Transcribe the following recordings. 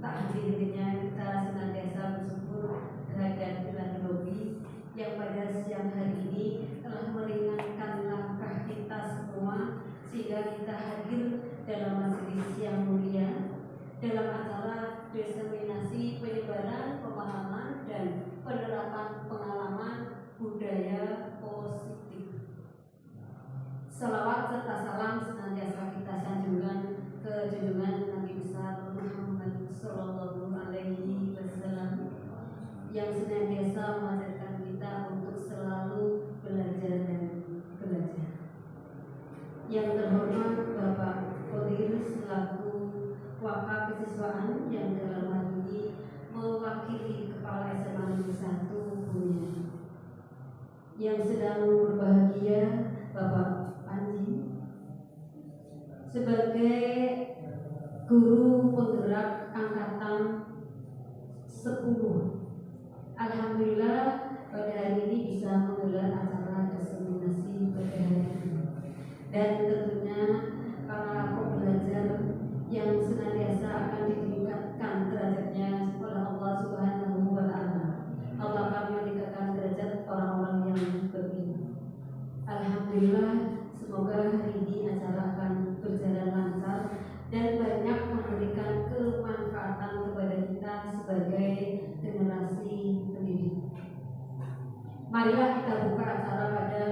tak henti-hentinya kita senantiasa bersyukur terhadap bulan Robi yang pada siang hari ini telah meringankan langkah kita semua sehingga kita hadir dalam majelis yang mulia dalam acara diseminasi penyebaran pemahaman dan penerapan pengalaman budaya positif. Salawat serta salam senantiasa kita sanjungkan ke junjungan Nabi besar Muhammad Sallallahu Alaihi Wasallam yang senantiasa mengajarkan kita untuk selalu belajar dan belajar. Yang terhormat Bapak Kodir selaku Wakaf Kesiswaan yang dalam hal ini mewakili Kepala SMA Negeri 1 Bunyai. Yang sedang berbahagia Bapak Panji sebagai guru penggerak angkatan 10. Alhamdulillah pada hari ini bisa menggelar acara diseminasi pada hari ini. Dan tentunya para pembelajar yang senantiasa akan ditingkatkan derajatnya oleh Allah Subhanahu wa Ta'ala. Allah akan meningkatkan derajat orang-orang yang berilmu. Alhamdulillah, semoga hari ini acara akan berjalan lancar dan banyak memberikan kemanfaatan kepada kita sebagai generasi pendidik. Marilah kita buka acara pada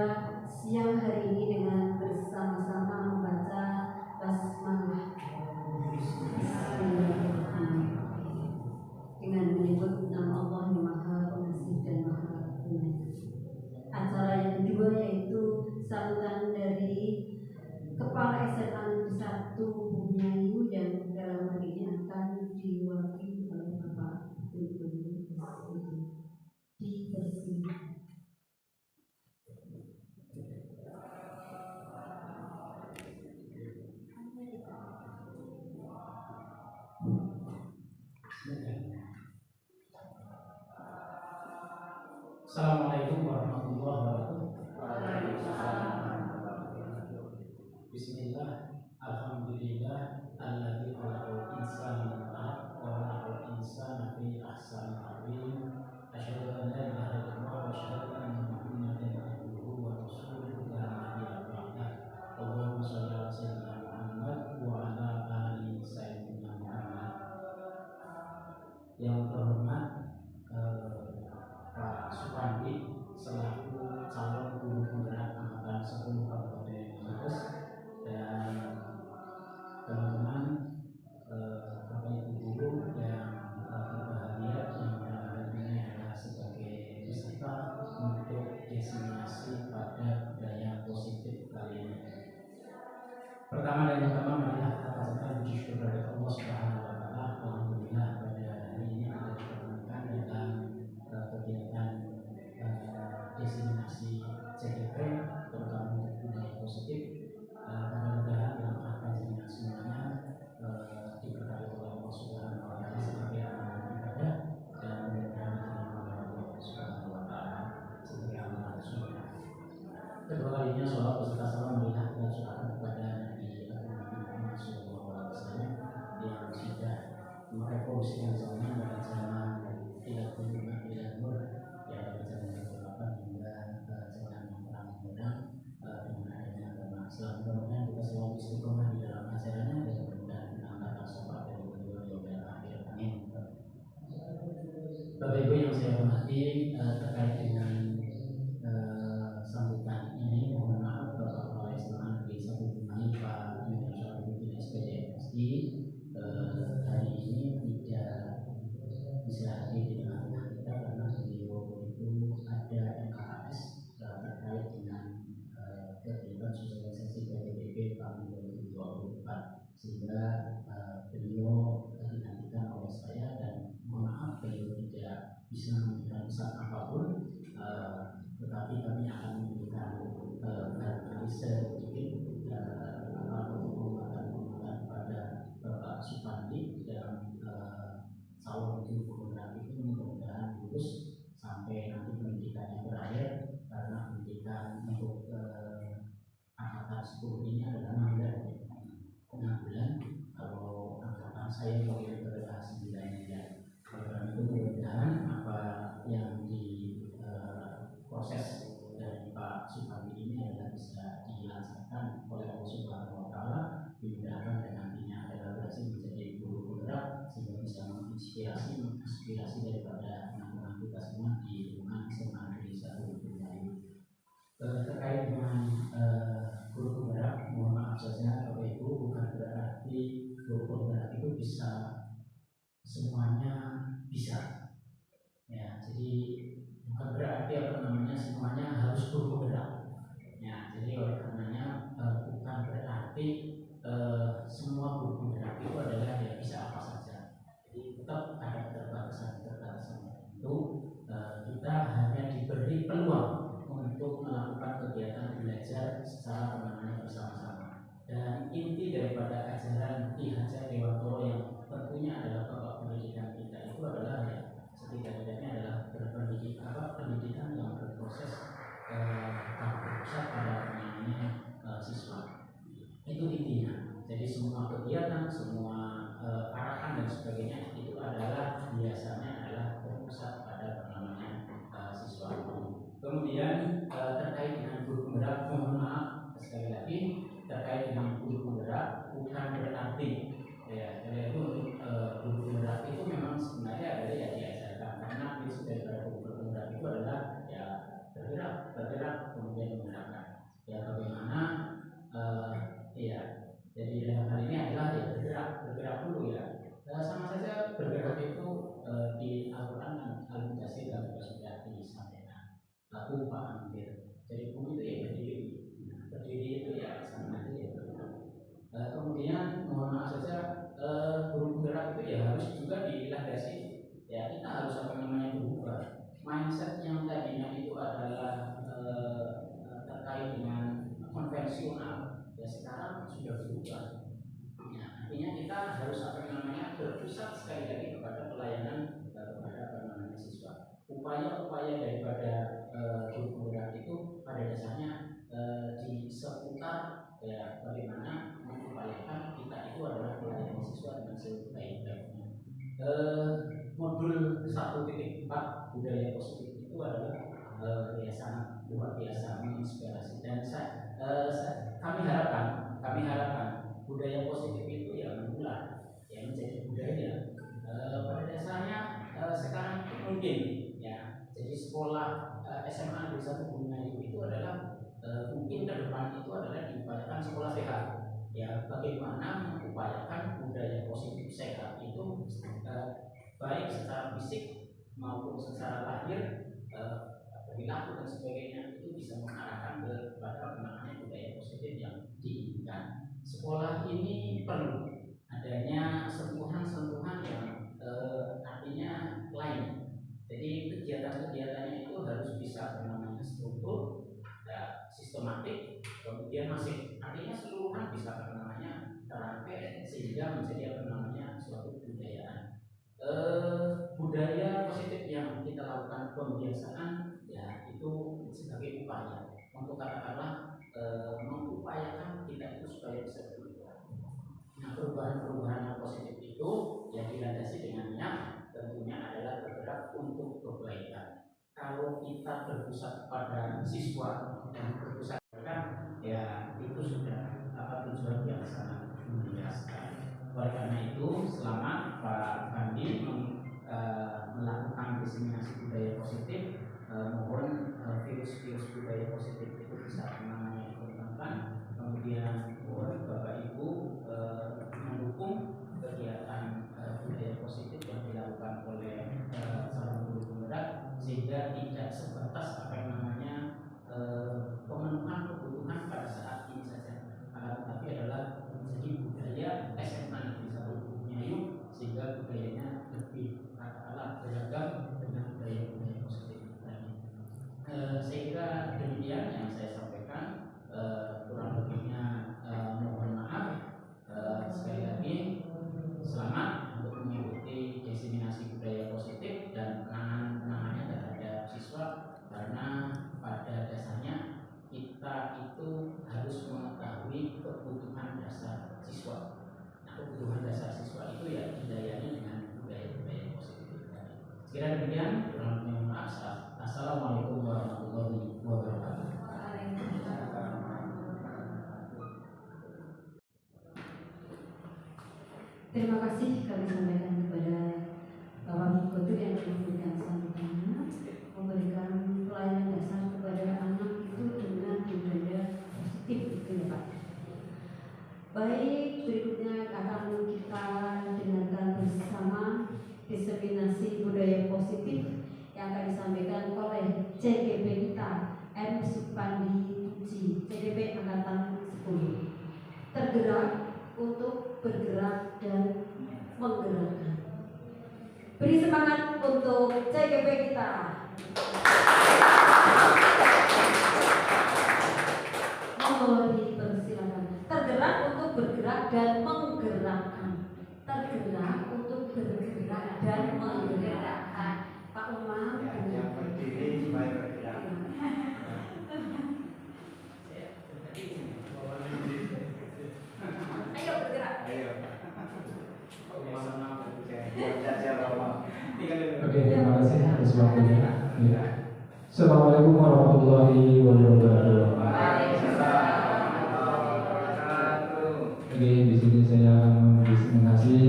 siang hari ini dengan bersama-sama membaca basmalah dengan menyebut nama Allah yang Maha Pengasih dan Maha Penyayang. Acara yang kedua yaitu sambutan dari Kepala SMA Negeri 1 Bunyai yang dalam hal ini akan diwakili oleh Bapak Gubernur dipersilakan. Assalamualaikum warahmatullahi wabarakatuh. Bismillah, alhamdulillah, alladzi khalaqal insana min 'alaq wa khalaqal insana fi ahsani taqwim. Asyhadu an la ilaha illallah wa asyhadu anna Muhammadan abduhu wa rasuluhu la nabiyya ba'dah. Allahumma shalli ala sayyidina Muhammad wa ala ali sayyidina Muhammad. Yang terhormat Pak Supandi selaku calon guru penggerak angkatan 10 Kabupaten Brebes dan teman-teman Bapak Ibu guru yang berbahagia yang dalam ini adalah sebagai peserta untuk diseminasi pada budaya positif kali ini. Pertama dan yang utama marilah kita panjatkan puji syukur kepada Allah Subhanahu wa Ta'ala. Alhamdulillah pada hari ini kita dipertemukan dalam kegiatan diseminasi CDP terutama untuk budaya positif. Mudah-mudahan yang akan jenengan semuanya diberkahi oleh Allah Subhanahu wa Ta'ala sebagai amal ibadah dan mudah-mudahan diterima oleh Allah Subhanahu wa Ta'ala sebagai amal sunnah. Kedua kalinya sholawat beserta salam marilah kita curahkan kepada Nabi Muhammad SAW yang sudah merevolusikan zaman dari zaman tidak berguna tidak nur ya dari zaman kegelapan hingga zaman yang terang benderang dengan adanya agama Islam. Mudah-mudahan kita selalu istiqomah di dalam ajarannya dan mudah-mudahan kita angkat syafaat dari beliau di yaumil akhir. Amin. Bapak Ibu yang saya hormati, terkait dengan sambutan ini mohon maaf Bapak Kepala SMA Negeri 1 Bunyai Pak Indonesia Pemimpin SPDMSI hari ini tidak bisa hadir di tengah-tengah kita karena beliau itu ada MKS terkait dengan kegiatan sosialisasi PPDB tahun 2024 sehingga beliau dinantikan oleh saya dan mohon maaf beliau tidak bisa memberikan pesan apapun, tetapi kami akan memberikan barangkali sedikit penguatan pada Bapak Supandi dalam calon guru penggerak itu mudah-mudahan lulus sampai nanti pendidikannya berakhir karena pendidikan untuk angkatan 10 ini adalah 6 bulan. Kalau angkatan saya mungkin adalah 9 menginspirasi daripada teman-teman kita semua di lingkungan SMA Negeri 1 Bintaro. Terkait dengan guru penggerak, mohon maaf saja Bapak Ibu, bukan berarti guru penggerak itu bisa semuanya bisa. Ya, jadi bukan berarti semuanya harus guru penggerak. Ya, jadi oleh karenanya bukan berarti semua guru penggerak itu adalah ya bisa apa saja. Jadi tetap ada keterbatasan itu. Kita hanya diberi peluang untuk melakukan kegiatan belajar secara bersama-sama. Dan inti daripada ajaran Ki Hajar Dewantoro yang tentunya adalah bapak pendidikan kita itu adalah ya setidak-tidaknya adalah pendidikan yang berproses berpusat pada siswa. Itu intinya. Jadi semua kegiatan, semua arahan dan sebagainya itu adalah biasanya adalah berpusat pada siswa. Kemudian terkait dengan guru penggerak, mohon maaf sekali lagi, terkait dengan guru penggerak bukan berarti ya itu untuk guru penggerak itu memang sebenarnya adalah ya diajarkan, karena prinsip daripada guru penggerak itu adalah ya bergerak kemudian menggerakkan. Ya bagaimana ya jadi dalam hal ini adalah ya bergerak dulu ya. Sama saja bergerak itu di Al-Quran dan Al-Mudaththir juga sudah disampaikan. Laku Pak Amir. Jadi bumi itu ya berdiri itu ya sama saja ya. Kemudian mohon maaf saja guru penggerak itu ya harus juga dilandasi. Ya kita harus berubah. Mindset yang tadinya itu adalah terkait dengan konvensional, ya sekarang sudah berubah. Ya, artinya kita harus berpusat sekali lagi kepada pelayanan kepada siswa. Upaya-upaya daripada guru penggerak itu pada dasarnya di seputar ya bagaimana mengupayakan kita itu adalah pelayanan siswa dengan sebaik-baiknya. Modul 1.4 budaya positif itu adalah ya sangat luar biasa menginspirasi, dan kami harapkan budaya positif itu ya menular ya menjadi budaya. Pada dasarnya sekarang mungkin ya jadi sekolah SMA Negeri 1 Bintaro itu adalah mungkin ke depan itu adalah diupayakan sekolah sehat. Ya bagaimana mengupayakan budaya positif sehat itu baik secara fisik maupun secara lahir, perilaku dan sebagainya itu bisa mengarahkan kepada budaya positif yang diinginkan. Sekolah ini perlu adanya sentuhan-sentuhan yang artinya lain. Jadi kegiatan-kegiatannya itu harus bisa struktur, ya, sistematik, kemudian masif. Artinya seluruhan bisa terangkai sehingga menjadi suatu kebudayaan. Budaya positif yang kita lakukan pembiasaan ya itu sebagai upaya untuk katakanlah mengupayakan kita itu supaya bisa berubah. Nah, perubahan-perubahan yang positif itu yang dilandasi dengannya tentunya adalah bergerak untuk kebaikan. Kalau kita berpusat pada siswa dan berpusat ya itu sudah tujuan yang sangat mulia sekali. Oleh karena itu, selamat Pak Fandi melakukan diseminasi budaya positif. Mohon virus-virus budaya positif itu bisa dikembangkan. Kemudian mohon Bapak Ibu mendukung kegiatan budaya positif yang dilakukan oleh calon guru penggerak sehingga tidak sebatas pemenuhan kebutuhan pada saat ini saja, tapi adalah menjadi budaya SMA Negeri 1 Bintaro sehingga budayanya lebih beragam dengan budaya-budaya positif tadi. Saya kira demikian yang saya sampaikan. Kurang lebihnya mohon maaf. Sekali lagi selamat untuk mengikuti diseminasi budaya positif dan penanganannya terhadap siswa, karena pada dasarnya kita itu harus mengetahui kebutuhan dasar siswa. Nah, kebutuhan dasar siswa itu ya didayani dengan budaya-budaya positif tadi. Sekira demikian, kurang lebih maaf. Assalamualaikum warahmatullahi wabarakatuh. Terima kasih kami sampaikan kepada menggerakkan. Beri semangat untuk CGP kita. Mohon dipersilakan. Tergerak untuk bergerak dan menggerakkan. Tergerak untuk bergerak dan menggerakkan. Pak Umar, yang berdiri supaya bergerak. Ayo bergerak. Ayo. Diam saja Romo. Oke, terima kasih atas waktunya. Ya. Assalamualaikum warahmatullahi wabarakatuh. Oke, di sini saya akan mengasih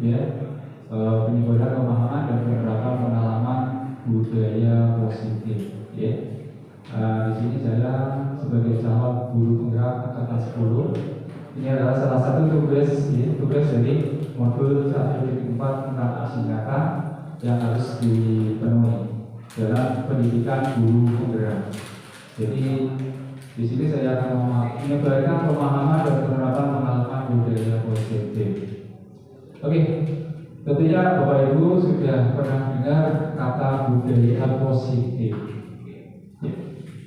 ya penyebaran pemahaman dan beberapa pengalaman budaya positif. Ya. Di sini saya sebagai calon guru penggerak angkatan 10. Ini adalah salah satu tugas dari modul 1.4 tentang aksi nyata yang harus dipenuhi dalam pendidikan guru penggerak. Jadi di sini saya akan menyebarkan pemahaman dan penerapan pengalaman budaya positif. Oke, tentunya Bapak Ibu sudah pernah dengar kata budaya positif.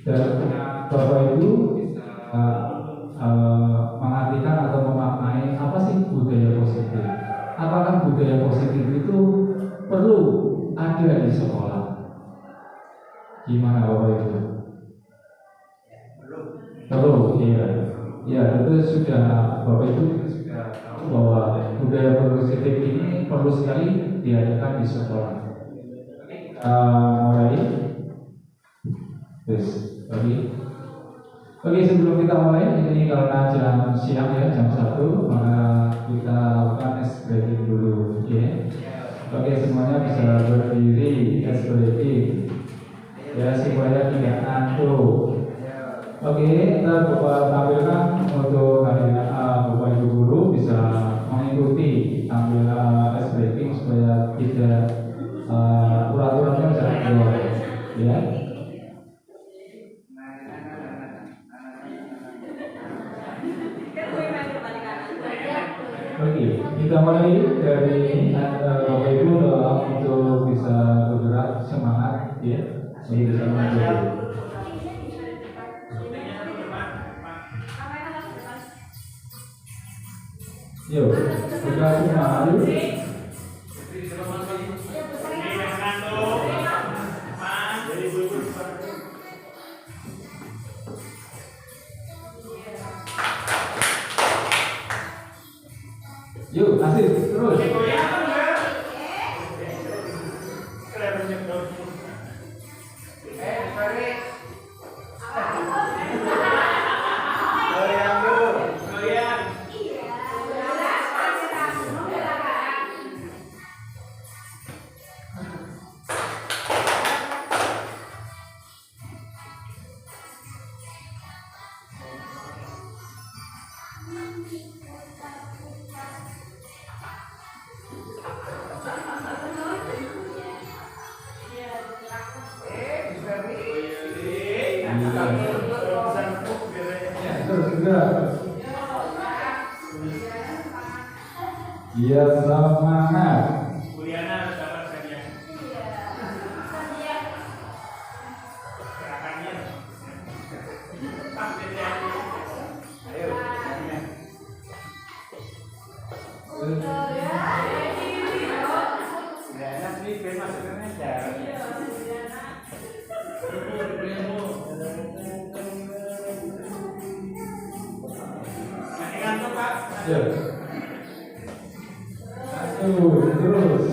Dan Bapak Ibu mengartikan atau memaknai apa sih budaya positif? Apakah budaya positif itu perlu ada di sekolah? Gimana Bapak Ibu? Perlu, iya. Ya, tentu sudah Bapak Ibu sudah tahu bahwa budaya positif ini perlu sekali diadakan di sekolah. Mulai, Oke, sebelum kita mulai, ini karena jam siang ya, jam 1, maka kita lakukan ice breaking dulu, ya. Oke, semuanya bisa berdiri, ice breaking, ya supaya tidak ngantuk. Oke, kita tampilkan untuk Bapak Ibu guru bisa mengikuti tampilan ice breaking supaya tidak urat-uratnya bisa keluar, ya. Oke, kita mulai dari Bapak Ibu untuk bisa bergerak semangat ya, bisa maju. Yuk, bergerak semua, yuk. Yuk, asik, terus. Iya, semangat. Juliana harus dapat hadiah. Gerakannya. Ayo. Juliana sih masuknya aja. Masih ngantuk Pak? Ya. Terus. Goyang dulu.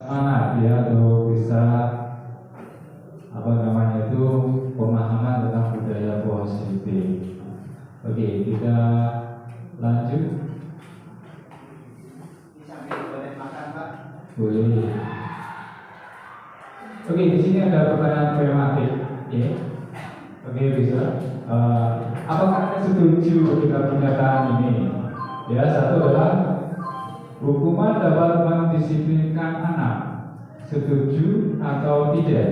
Semangat ya untuk bisa pemahaman tentang budaya positif. Oke, kita lanjut. Boleh. Oke, di sini ada pertanyaan pragmatik. Ya. Oke, bisa. Apakah setuju dengan pernyataan ini? Ya, satu adalah hukuman dapat mendisiplinkan anak. Setuju atau tidak?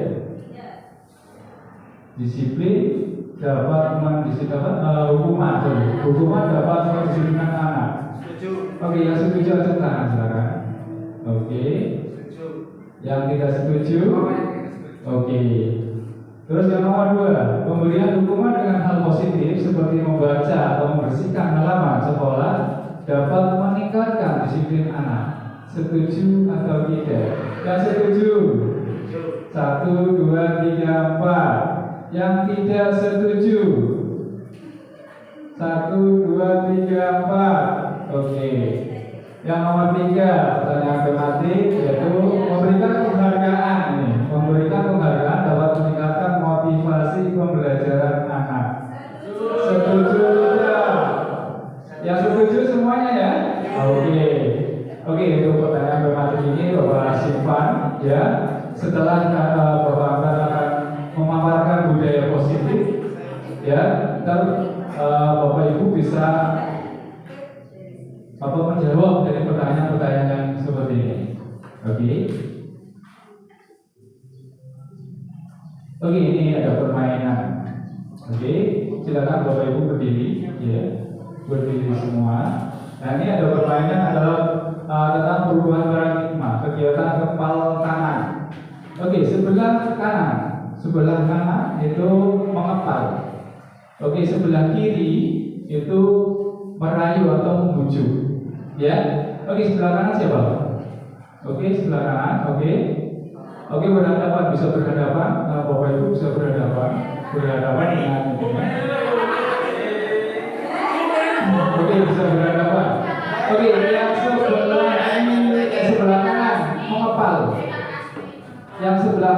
Disiplin dapat mendisiplinkan hukuman dapat mendisiplinkan anak. Setuju. Oke, yang setuju angkat tangan silakan. Oke. Setuju. Yang tidak setuju? Oke. Terus yang nomor 2, pemberian hukuman dengan hal positif seperti membaca atau membersihkan halaman sekolah dapat meningkatkan disiplin anak. Setuju atau tidak? Yang setuju? 1, 2, 3, 4. Yang tidak setuju? 1, 2, 3, 4. Oke. Yang nomor 3, pertanyaan tematik yaitu memberikan penghargaan. Memberikan penghargaan dapat meningkatkan motivasi pembelajaran anak. Setuju tidak? Yang setuju semuanya ya? Oke. Oke, untuk pertanyaan tematik ini Bapak simpan ya. Setelah Bapak akan memaparkan budaya positif ya, ntar Bapak Ibu bisa menjawab dari pertanyaan-pertanyaan yang seperti ini. Oke. Oke, ini ada permainan. Oke, silakan Bapak Ibu berdiri, ya, berdiri semua. Nah, ini ada permainan adalah tentang perubahan paradigma, kegiatan kepal kanan. Oke, sebelah kanan itu mengepal. Oke, sebelah kiri itu merayu atau membujuk. Ya, oke, sebelah kanan siapa? Oke, sebelah kanan, oke. Oke, berhadapan, bisa berhadapan, Bapak Ibu bisa berhadapan dengan oke, bisa berhadapan. Oke, yang sebelah kanan mengepal. Yang sebelah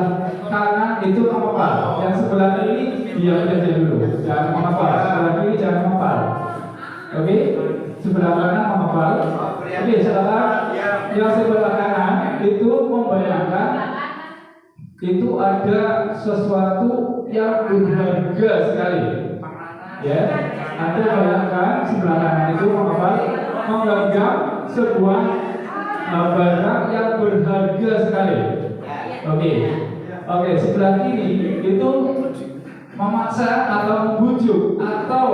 kanan itu mengepal. Yang sebelah kiri diam saja dulu, jangan mengepal. Sebelah kiri jangan mengepal. Oke, sebelah kanan mengepal. Oke, silakan. Yang sebelah kanan itu membayangkan itu ada sesuatu yang berharga sekali. Ya, Anda bayangkan sebelah kanan itu menggenggam sebuah barang yang berharga sekali. Oke, sebelah kiri itu memaksa atau membujuk atau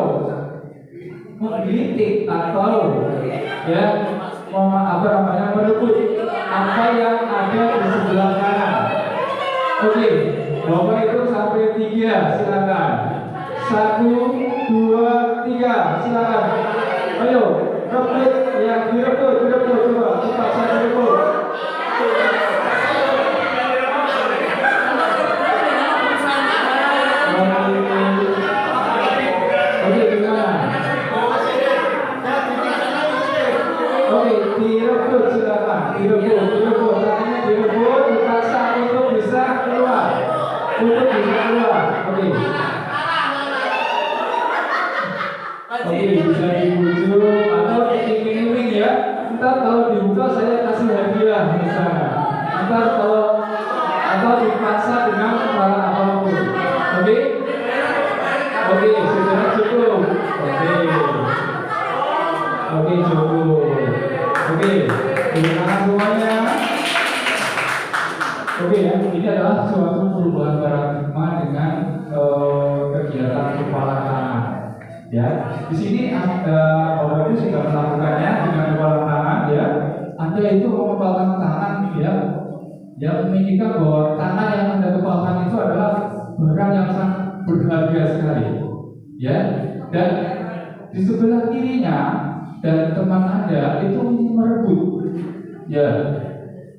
menggelitik atau ya merebut apa yang ada di sebelah kanan. Oke, Bapak itu sampai 3, silakan. 1, 2, 3, silakan. Ayo, rebut yang direbut, coba cepat direbut. Oke, gimana? Oke, direbut silakan. Direbut, tangannya direbut, dipaksa untuk bisa keluar. Oke. Oke, bisa dibujuk atau diiming-iming ya. Ntar kalau dibuka saya kasih hadiah misalnya. Ntar kalau atau dipaksa dengan cara apapun. Oke, sudah cukup. Oke, cukup. Oke, terima kasih semuanya. Oke ya, ini adalah suatu perubahan paradigma dengan kegiatan kepala tangan. Ya, di sini Bapak Ibu sudah melakukannya dengan kepala tangan. Ya, Anda itu mengepalkan tangan, ya, yang menunjukkan bahwa tangan yang Anda kepalkan itu adalah barang yang sangat berharga sekali. Ya, dan di sebelah kirinya dan teman Anda itu ingin merebut. Ya,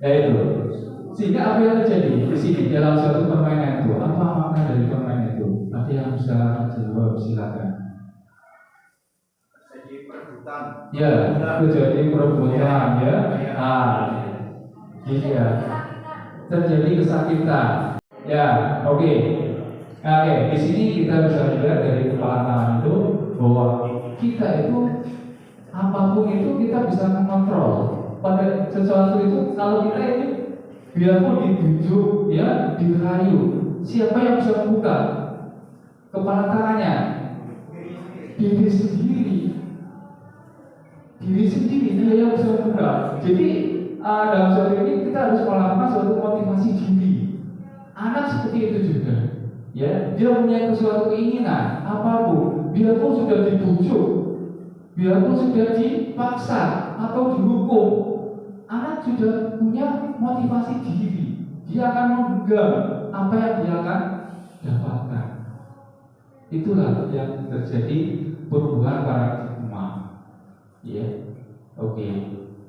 itu. Sehingga apa yang terjadi di sini dalam suatu permainan itu? Apa makna dari permainan itu? Ada yang bisa jawab, silakan. Jadi perebutan. Ya, terjadi perebutan ya. Iya. Terjadi kesakitan. Ya, oke. Oke, di sini kita bisa lihat dari kepala tangan itu bahwa kita itu apapun itu kita bisa mengontrol. pada sesuatu itu kalau kita ini biarpun dibujuk, ya, dirayu, siapa yang bisa membuka kepala tangannya? Diri sendiri dia yang bisa membuka. Jadi dalam suatu ini kita harus melakukan suatu motivasi diri. Anak seperti itu juga, ya, dia punya suatu keinginan apapun, biarpun sudah dibujuk, biarpun sudah dipaksa atau dihukum, anak sudah punya motivasi diri. Dia akan menggenggam apa yang dia akan dapatkan. Itulah yang terjadi perubahan paradigma. Ya, oke.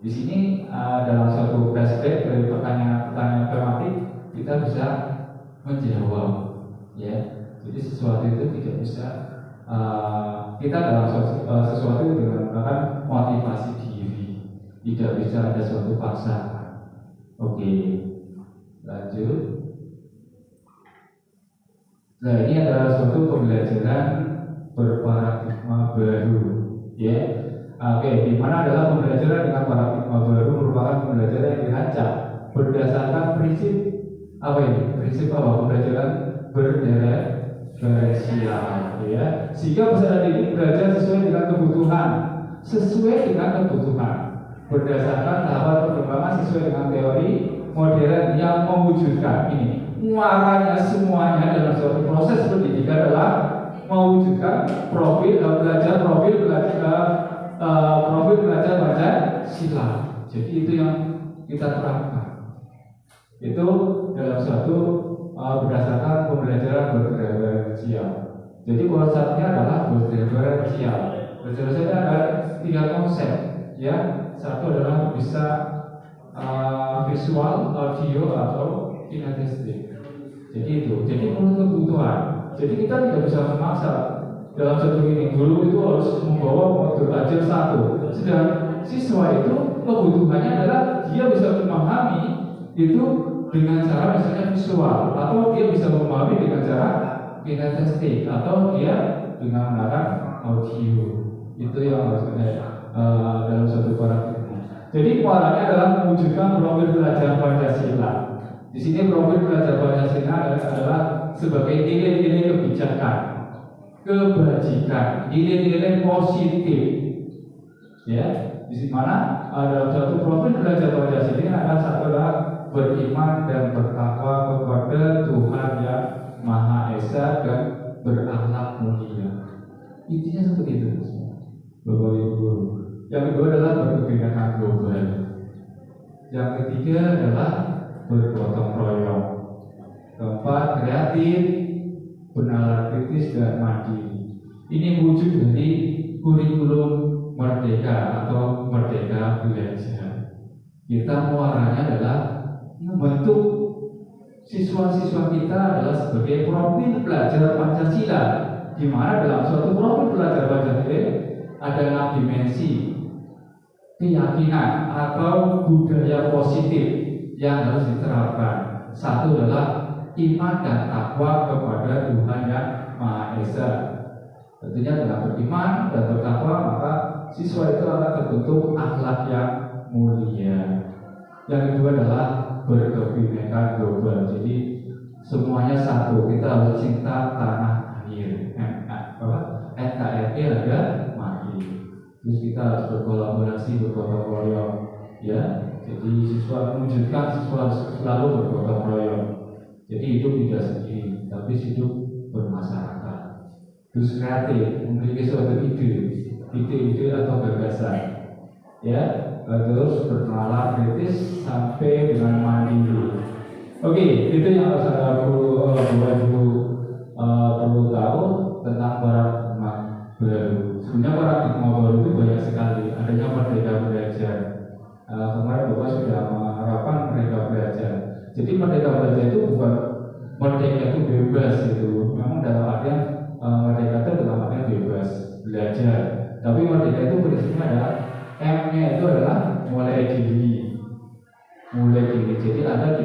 Di sini dalam suatu flashback dari pertanyaan-pertanyaan tematik kita bisa menjawab. Ya, jadi sesuatu itu tidak bisa kita dalam sesuatu dengan menggunakan motivasi diri, tidak bisa ada suatu paksaan. Oke, lanjut. Nah, ini adalah suatu pembelajaran berparadigma baru, ya. Oke, di mana adalah pembelajaran dengan paradigma baru merupakan pembelajaran yang dirancang berdasarkan prinsip apa ini? Prinsip apa? Pembelajaran berdiferensial, ya. Sehingga peserta didik belajar sesuai dengan kebutuhan, berdasarkan tahapan perkembangan sesuai dengan teori modern yang mewujudkan ini. Muaranya semuanya dalam suatu proses pendidikan adalah mewujudkan profil belajar Pancasila. Jadi itu yang kita terapkan. Itu dalam suatu berdasarkan pembelajaran berdiferensial. Jadi konsepnya adalah berdiferensial. Berdiferensial ada 3 konsep, ya. Satu adalah bisa visual, audio, atau kinestetik. Jadi itu. Jadi menurut kebutuhan. Jadi kita tidak bisa memaksa dalam satu ini. Guru itu harus membawa modul ajar 1. Sedang siswa itu kebutuhannya adalah dia bisa memahami itu dengan cara misalnya visual, atau dia bisa memahami dengan cara kinestetik, atau dia dengan menggunakan audio. Itu yang harus dalam suatu paradigma. Jadi poinnya adalah mewujudkan profil belajar Pancasila. Di sini profil belajar Pancasila adalah sebagai nilai-nilai kebijakan, kebajikan, nilai-nilai positif. Ya, di mana dalam suatu profil belajar Pancasila adalah satu adalah beriman dan bertakwa kepada Tuhan yang Maha Esa dan berakhlak mulia. Intinya seperti itu, Bapak Ibu. Yang kedua adalah berkebinekaan global. Yang ketiga adalah bergotong royong. Keempat, kreatif, bernalar kritis dan mandiri. Ini wujud dari kurikulum merdeka atau merdeka belajar. Kita muaranya adalah membentuk siswa-siswa kita adalah sebagai profil pelajar Pancasila, di mana dalam suatu profil pelajar Pancasila adalah dimensi keyakinan atau budaya positif yang harus diterapkan. Satu adalah iman dan takwa kepada Tuhan yang Maha Esa. Tentunya dengan beriman dan bertakwa maka siswa itu akan terbentuk akhlak yang mulia. Yang kedua adalah berkebinekaan global. Jadi semuanya satu. Kita harus cinta tanah air. NKRI harga mati. Terus kita harus berkolaborasi, bergotong royong. Ya, jadi siswa mewujudkan siswa harus selalu bergotong royong. Jadi hidup tidak sendiri, tapi hidup bermasyarakat. Terus kreatif, memiliki suatu ide atau gagasan. Ya, terus bernalar kritis sampai dengan mandiri. Oke, itu yang harus Anda perlu tahu tentang paradigma baru. Sebenarnya paradigma baru itu banyak sekali. Adanya merdeka belajar. Kemarin Bapak sudah menerapkan merdeka belajar. Jadi merdeka belajar itu bukan merdeka itu bebas itu. Memang dalam artian merdeka itu dalam artian bebas belajar. Tapi merdeka itu prinsipnya adalah M-nya itu adalah mulai diri. Jadi ada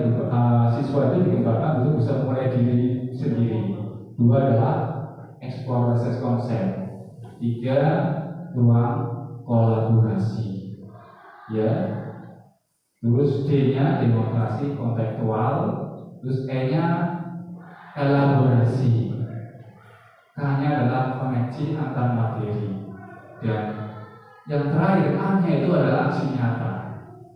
siswa itu dikembangkan untuk bisa mulai diri sendiri. 2 adalah eksplorasi konsep. 3 ruang kolaborasi. Ya. terus D-nya demonstrasi kontekstual, terus E-nya elaborasi, K-nya adalah koneksi antar materi, dan yang terakhir A-nya itu adalah aksi nyata.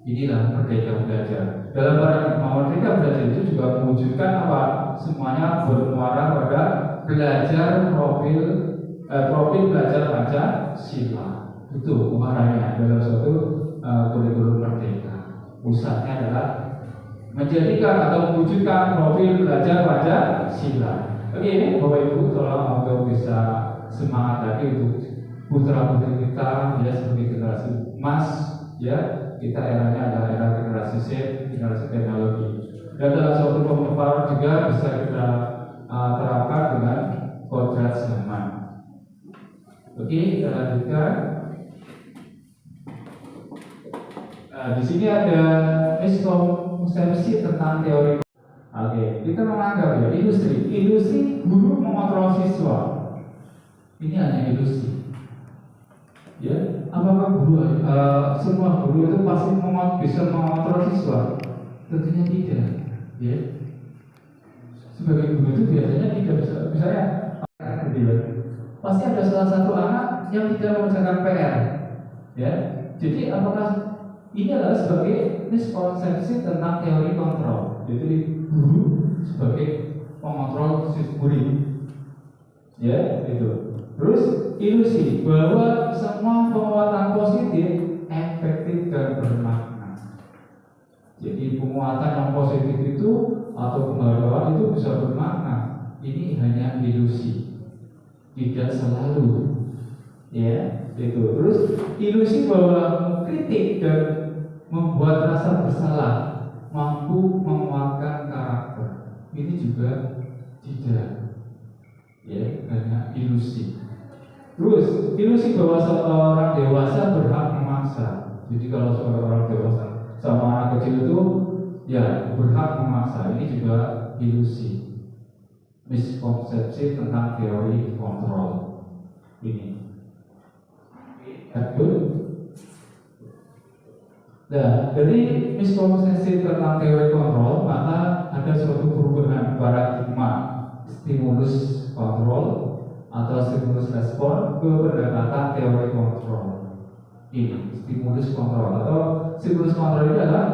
Inilah Merdeka Belajar. Dalam paradigma Merdeka Belajar itu juga mewujudkan apa? Semuanya bermuara pada belajar profil belajar Pancasila. Itu muaranya dalam suatu kurikulum merdeka. Pusatnya adalah menjadikan atau mewujudkan profil belajar Pancasila. Oke, Bapak Ibu, tolong untuk bisa semangat lagi untuk putra putri kita, ya, seperti generasi emas, ya. Kita eranya adalah era generasi Z, generasi teknologi. Dan dalam suatu pemaparan juga bisa kita terapkan dengan kodrat zaman. Oke, kita lanjutkan. Di sini ada miskonsepsi tentang teori. Oke, kita menganggap ya industri guru mengontrol siswa. Ini hanya ilusi. Ya, apakah guru semua guru itu pasti bisa mengontrol siswa? Tentunya tidak. Ya, sebagai guru itu biasanya tidak bisa, misalnya pasti ada salah satu anak yang tidak mengerjakan PR. Ya, jadi apakah ini adalah sebagai miskonsepsi tentang teori kontrol? Jadi guru sebagai pengontrol murid. Ya, itu. Terus ilusi bahwa semua penguatan positif efektif dan bermakna. Jadi penguatan yang positif itu atau pembaruan itu bisa bermakna. Ini hanya ilusi, tidak selalu. Ya, itu. Terus ilusi bahwa kritik dan membuat rasa bersalah mampu menguatkan karakter. Ini juga tidak. Ya, hanya ilusi. Terus ilusi bahwa seorang dewasa berhak memaksa. Jadi kalau seorang dewasa sama anak kecil itu ya berhak memaksa. Ini juga ilusi, miskonsepsi tentang teori kontrol. Ini. Betul. Nah, dari miskonsepsi tentang teori kontrol, maka ada suatu perubahan paradigma stimulus kontrol atau stimulus respon ke pendekatan teori kontrol. Ini stimulus kontrol atau stimulus kontrol ini adalah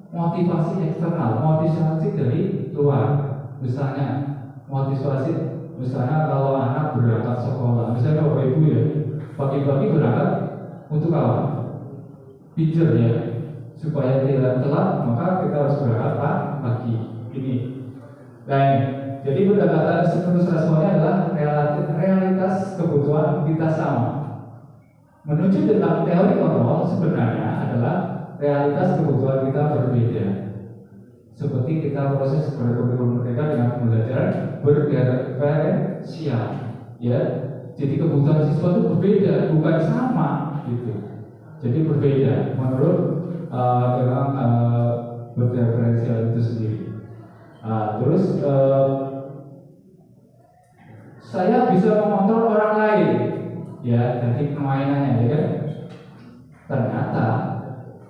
motivasi eksternal, motivasi dari luar. Misalnya kalau anak berangkat sekolah, misalnya Bapak Ibu ya, pagi-pagi berangkat untuk apa? Pincer ya, supaya tidak telat, maka kita harus berangkat pagi. Ini. Lain. Jadi pendekatan stimulus responnya adalah realitas kebutuhan kita sama. Menuju tentang teori kontrol sebenarnya adalah realitas kebutuhan kita berbeda. Seperti kita proses kurikulum merdeka dengan belajar berdiferensial, ya. Jadi kebutuhan siswa itu berbeda, bukan sama, gitu. Jadi berbeda menurut dengan berdiferensial itu sendiri. Terus saya bisa mengontrol orang lain, ya, dari permainannya, ya kan? Ternyata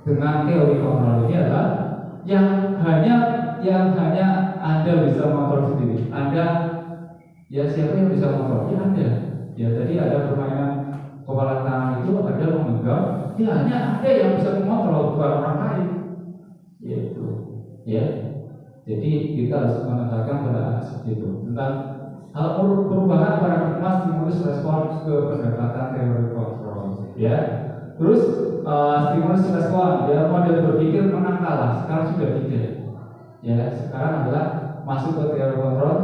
dengan teori kontrol ini adalah yang hanya Anda bisa mengontrol sendiri. Anda, ya siapa yang bisa mengontrol? Ya Anda. Ya tadi ada permainan kepala tangan itu ada menganggap, ya hanya Anda yang bisa mengontrol, bukan orang lain. Yaitu, ya. Jadi kita harus menetapkan pada anak seperti itu tentang hal perubahan paradigma stimulus respon ke pendekatan teori kontrol, ya. Terus stimulus respon, ya, model berpikir menang kalah sekarang sudah tidak, ya. Sekarang adalah masuk ke teori kontrol,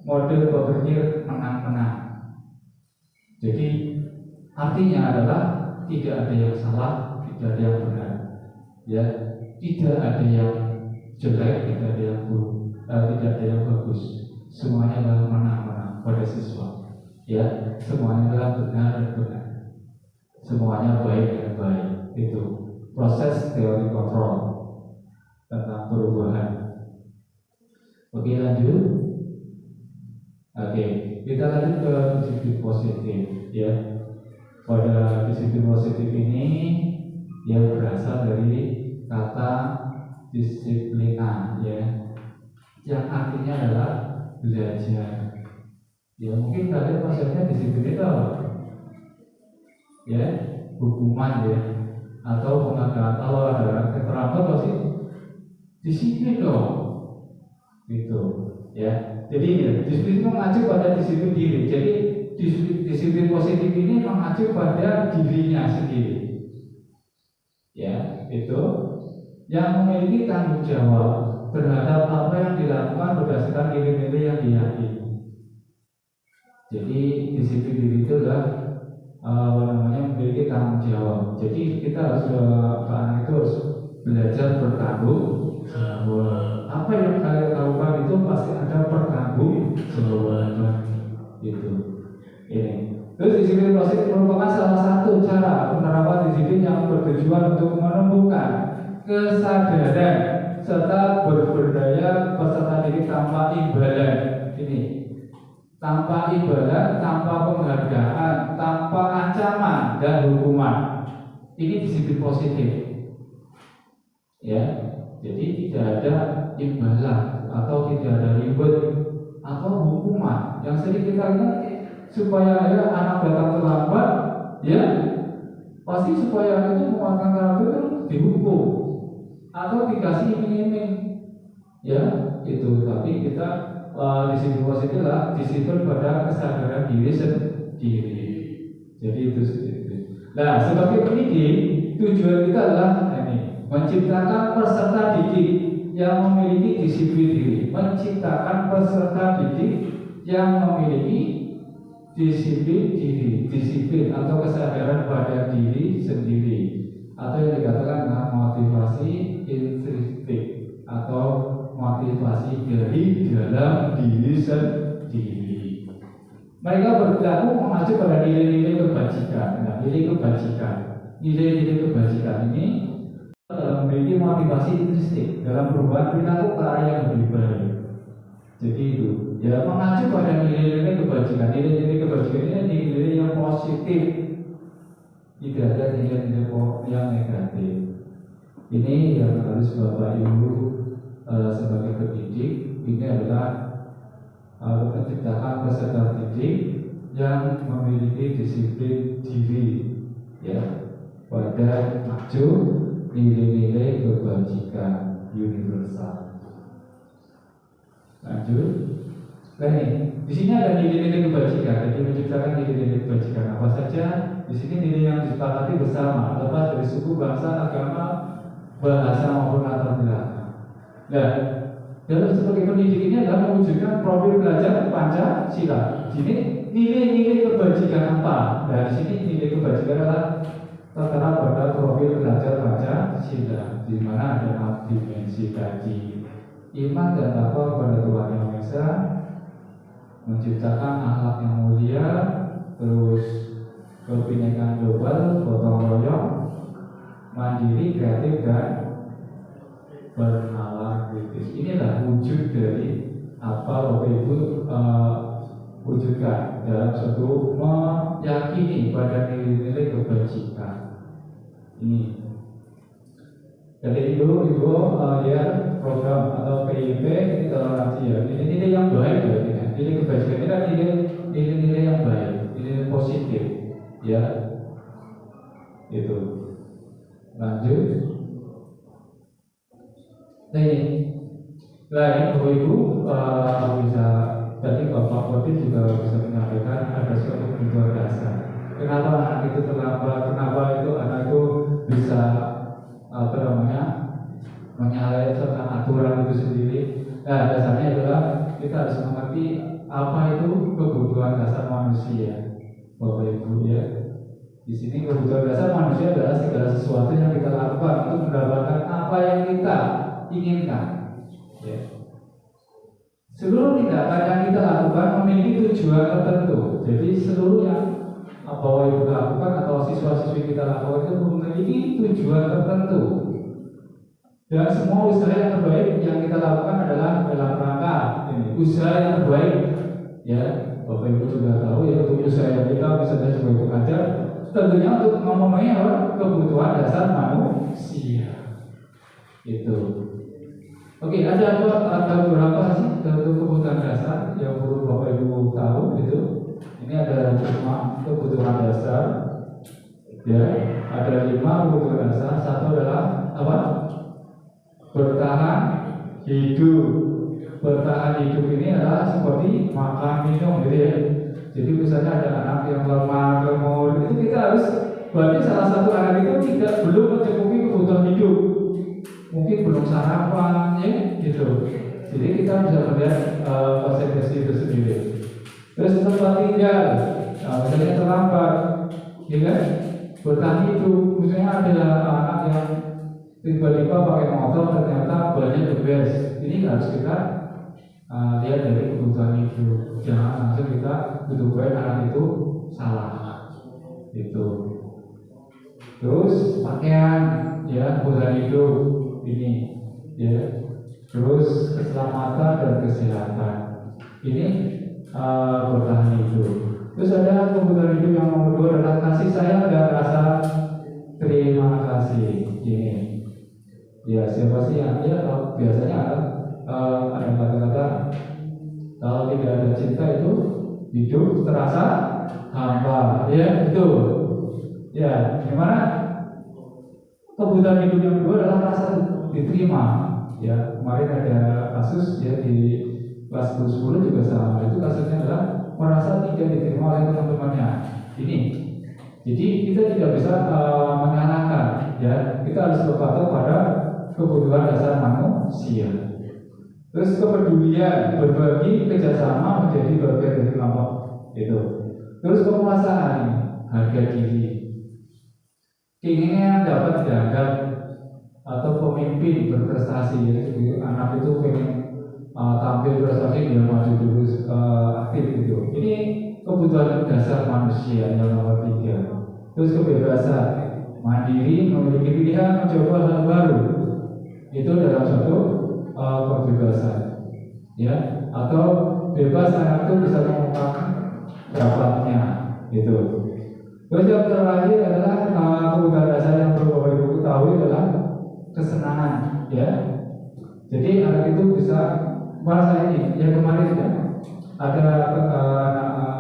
model berpikir menang-menang. Jadi artinya adalah tidak ada yang salah, tidak ada yang benar, ya. Tidak ada yang jelek, tidak ada yang buruk, tidak ada yang bagus. Semuanya adalah menang-menang pada siswa, ya. Semuanya adalah benar dan benar. Semuanya baik dan baik. Itu proses teori kontrol tentang perubahan. Oke, lanjut. Oke, kita lanjut ke disiplin positif, ya. Pada disiplin positif ini yang berasal dari kata disiplina, ya, yang artinya adalah belajar. Ya mungkin kalian konsepnya disiplin itu apa? Ya, hukuman ya, atau penghargaan. Kalau ada keterlambat pasti disiplin dong, gitu. Ya, jadi ya, disiplin itu mengacu pada disiplin diri. Jadi disiplin positif ini mengacu pada dirinya sendiri. Ya, itu yang memiliki tanggung jawab terhadap apa yang dilakukan berdasarkan nilai-nilai yang diyakini. Jadi disiplin diri itu adalah memiliki tanggung jawab. Jadi kita harus belajar bertanggung jawab. Apa yang kalian lakukan itu pasti ada bertanggung jawab. Gitu. Ini. Terus disiplin positif merupakan salah satu cara penerapan disiplin yang bertujuan untuk menemukan kesadaran serta berberdaya peserta didik tanpa imbalan. Ini tanpa imbalan, tanpa penghargaan, tanpa ancaman dan hukuman. Ini disiplin positif. Ya, jadi tidak ada imbalan atau tidak ada ribet atau hukuman. Yang sering kita lihat supaya ya, anak datang terlambat, ya pasti supaya itu menguatkan karakter dihukum atau dikasih iming-iming, ya itu. Tapi kita disiplin positif lah, disiplin pada kesadaran diri sendiri. Jadi itu. Nah, sebagai pendidik, tujuan kita adalah ini, menciptakan peserta didik yang memiliki disiplin diri, menciptakan peserta didik yang memiliki disiplin diri, disiplin atau kesadaran pada diri sendiri, atau yang dikatakan dengan motivasi intrinsik atau motivasi dari dalam diri sendiri. Mereka berlaku mengacu pada nilai-nilai kebajikan. Nah, nilai-nilai kebajikan ini memiliki motivasi intrinsik dalam perubahan perilaku ke arah yang lebih baik. Jadi itu, ya mengacu pada nilai-nilai kebajikan. Nilai-nilai kebajikan ini nilai yang positif, tidak ada nilai-nilai yang negatif. Ini yang harus Bapak Ibu sebagai pendidik, ini adalah menciptakan peserta didik yang memiliki disiplin diri, ya, pada 7 nilai-nilai kebajikan universal. Lanjut. Nah ini, di sini ada nilai-nilai kebajikan. Jadi menciptakan nilai-nilai kebajikan apa saja. Di sini nilai yang disepakati bersama, lepas dari suku, bangsa, agama, bahasa maupun latar belakang. Nah, dalam sebagai pendidik ini adalah mewujudkan profil belajar Pancasila. Di sini nilai-nilai kebajikan apa? Nah, di sini nilai kebajikan adalah tertera pada profil belajar Pancasila, di mana ada 4 dimensi tadi. Iman dan takwa kepada Tuhan Yang Maha Esa, menciptakan akhlak yang mulia, terus kebinekaan global, gotong royong, mandiri, kreatif, dan bernalar kritis. Inilah wujud dari apa Bapak Ibu wujudkan dalam suatu meyakini pada nilai-nilai kebajikan. Ini. Jadi Ibu ya program atau PIP ini toleransi ya. Nilai-nilai yang baik ya. Nilai kebajikan ini adalah nilai-nilai yang baik, nilai positif, ya. Itu. Lanjut. Nih, lain Bapak Ibu bisa tadi Bapak Kodir juga bisa menyampaikan ada suatu kebutuhan dasar. Kenapa anak itu terlambat? Kenapa itu anak itu bisa menyalahi tentang aturan itu sendiri? Nah, dasarnya adalah kita harus mengerti apa itu kebutuhan dasar manusia, Bapak Ibu ya. Di sini kebutuhan dasar manusia adalah segala sesuatu yang kita lakukan untuk mendapatkan apa yang kita inginkan. Ya. Seluruh tindakan yang kita lakukan memiliki tujuan tertentu. Jadi seluruh yang Bapak Ibu lakukan atau siswa-siswi kita lakukan itu memiliki tujuan tertentu. Dan semua usaha yang terbaik yang kita lakukan adalah dalam rangka ini, usaha yang terbaik. Ya, Bapak Ibu juga tahu ya, untuk usaha yang kita misalnya sebagai pengajar, tentunya untuk memenuhi kebutuhan dasar manusia. Itu. Oke, ada beberapa sih kebutuhan dasar yang perlu Bapak Ibu tahu gitu. Ini ada 5 kebutuhan dasar. Ya, ada 5 kebutuhan dasar. Satu adalah apa? Bertahan hidup. Bertahan hidup ini adalah seperti makan minum gitu ya. Jadi misalnya ada anak yang lemah, lemur, itu kita harus berarti salah satu anak itu belum mencukupi kebutuhan hidup. Mungkin belum sarapan ya gitu. Jadi kita bisa melihat konsekuensi itu sendiri. Terus tempat tinggal, misalnya terlambat, ya kan? Bertahan hidup, misalnya ada anak yang tiba-tiba pakai motor ternyata bannya kebes. Ini harus kita lihat dari kebutuhan hidup. Jangan langsung kita tuduhkan anak itu salah. Itu. Terus pakaian, ya kebutuhan hidup ini, ya. Terus keselamatan dan kesehatan ini bertahan hidup. Terus ada kebutuhan hidup yang nomor 2 adalah kasih sayang dan rasa terima kasih. Ini, ya siapa sih yang kalau biasanya ada kata-kata kalau tidak ada cinta itu hidup terasa hampa. Ya itu. Ya gimana? Kebutuhan hidup yang kedua adalah rasa diterima. Ya kemarin ada kasus ya di kelas 10 juga sama. Itu kasusnya adalah merasa tidak diterima oleh teman-temannya. Ini. Jadi kita tidak bisa menyalahkan. Ya kita harus berpatok pada kebutuhan dasar manusia. Terus kepedulian, berbagi, kerjasama menjadi bagian dari kelompok itu. Terus kepuasan, harga diri. Keinginan dapat dianggap atau pemimpin berprestasi. Jadi anak itu pengen tampil prestasi dia maju dulu aktif gitu. Ini kebutuhan dasar manusia yang nomor 3. Terus kebebasan, mandiri, memiliki pilihan, mencoba hal baru. Itu dalam suatu kebebasan, ya. Atau bebas anak itu bisa mengungkapkan pendapatnya, gitu. Terus yang terakhir adalah kebutuhan dasar yang perlu Bapak Ibu ketahui adalah kesenangan, ya. Jadi anak itu bisa merasa ini. Yang kemarin ya ada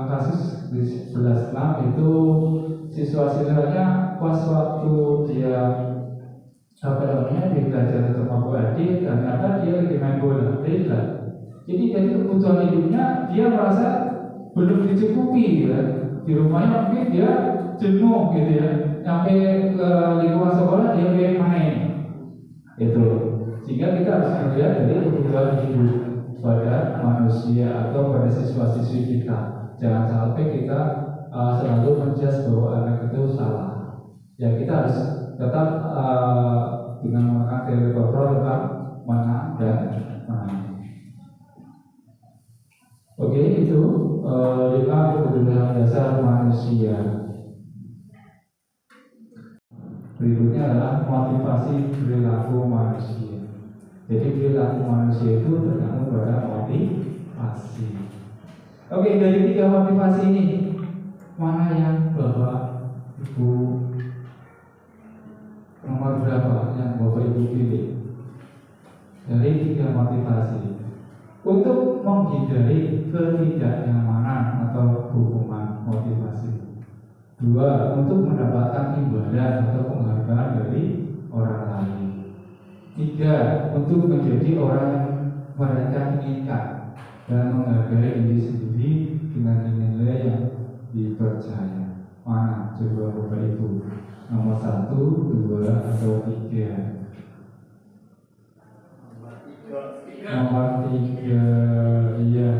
kasus di 11 itu siswa-siswanya pas waktu dia dia belajar untuk mampu adik, ternyata dia lagi main bola. Jadi dari kebutuhan hidupnya dia merasa belum dicukupi, ya. Di rumahnya mungkin dia jenuh gitu ya. Sampai ke lingkungan sekolah dia pengen main. Itu. Sehingga kita harus melihat dari kebutuhan hidup pada manusia atau pada siswa-siswi kita. Jangan sampai kita selalu menjudge bahwa anak itu salah. Ya kita harus tetap dengan menggunakan teori kontrol tentang mana dan mana. Oke, itu 5 kebutuhan dasar manusia. Berikutnya adalah motivasi perilaku manusia. Jadi perilaku manusia itu tergantung pada motivasi. Oke, dari 3 motivasi ini mana yang Bapak Ibu nomor berapa yang Bapak Ibu pilih? Dari 3 motivasi untuk menghindari ketidaknyamanan atau hukuman motivasi. 2, untuk mendapatkan imbalan atau penghargaan dari orang lain. 3, untuk menjadi orang yang mereka inginkan dan menghargai diri sendiri dengan nilai yang dipercaya. Mana coba Bapak Ibu? Nomor 1, 2, atau 3? Nomor 3, iya.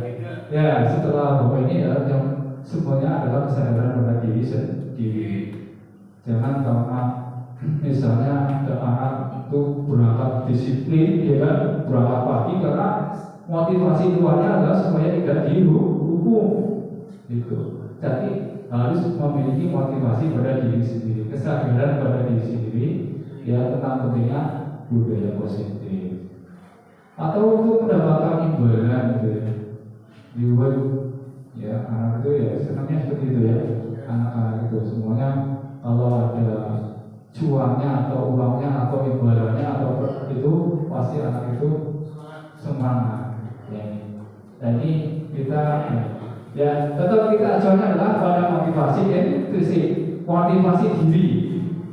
Ya, setelah Bapak ini ya, yang semuanya adalah kesadaran pada diri sendiri. Jangan karena misalnya ada anak itu berangkat disiplin, ya kan, berangkat pagi karena motivasi luarnya adalah supaya tidak dihukum. Itu. Jadi harus memiliki motivasi pada diri sendiri, kesadaran pada diri sendiri, ya tentang pentingnya budaya positif. Atau untuk mendapatkan imbalan, gitu ya. Reward, ya anak itu ya senangnya seperti itu ya. Anak-anak itu semuanya kalau ada cuannya atau uangnya atau imbalannya atau itu pasti anak itu semangat. Ya. Dan ini kita ya tetap kita acuannya adalah pada motivasi intrinsik, motivasi diri.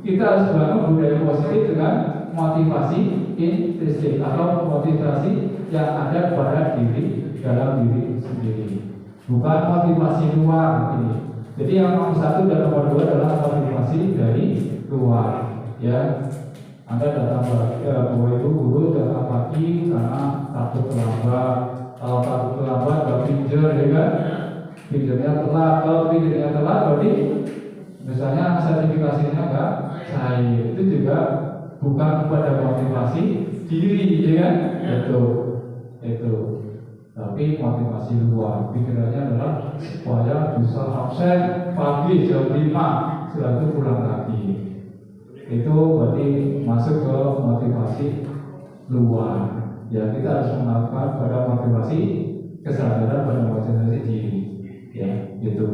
Kita harus bangun budaya positif dengan motivasi intrinsik atau motivasi yang ada pada diri dalam diri sendiri, bukan motivasi luar ini. Jadi yang nomor 1 dan nomor 2 adalah motivasi dari luar. Ya, Anda datang bahwa itu guru datang pagi karena takut terlambat. Kalau takut terlambat gak pinjer, ya kan? Pinjernya telat. Kalau pinjernya telat berarti misalnya sertifikasinya enggak cair. Itu juga bukan kepada motivasi diri, ya kan? Itu. Tapi motivasi luar. Pikirannya adalah supaya bisa absen pagi jam 5, setelah itu pulang lagi. Itu berarti masuk ke motivasi luar. Ya, kita harus melakukan pada motivasi kesadaran pada motivasi diri. Ya, gitu.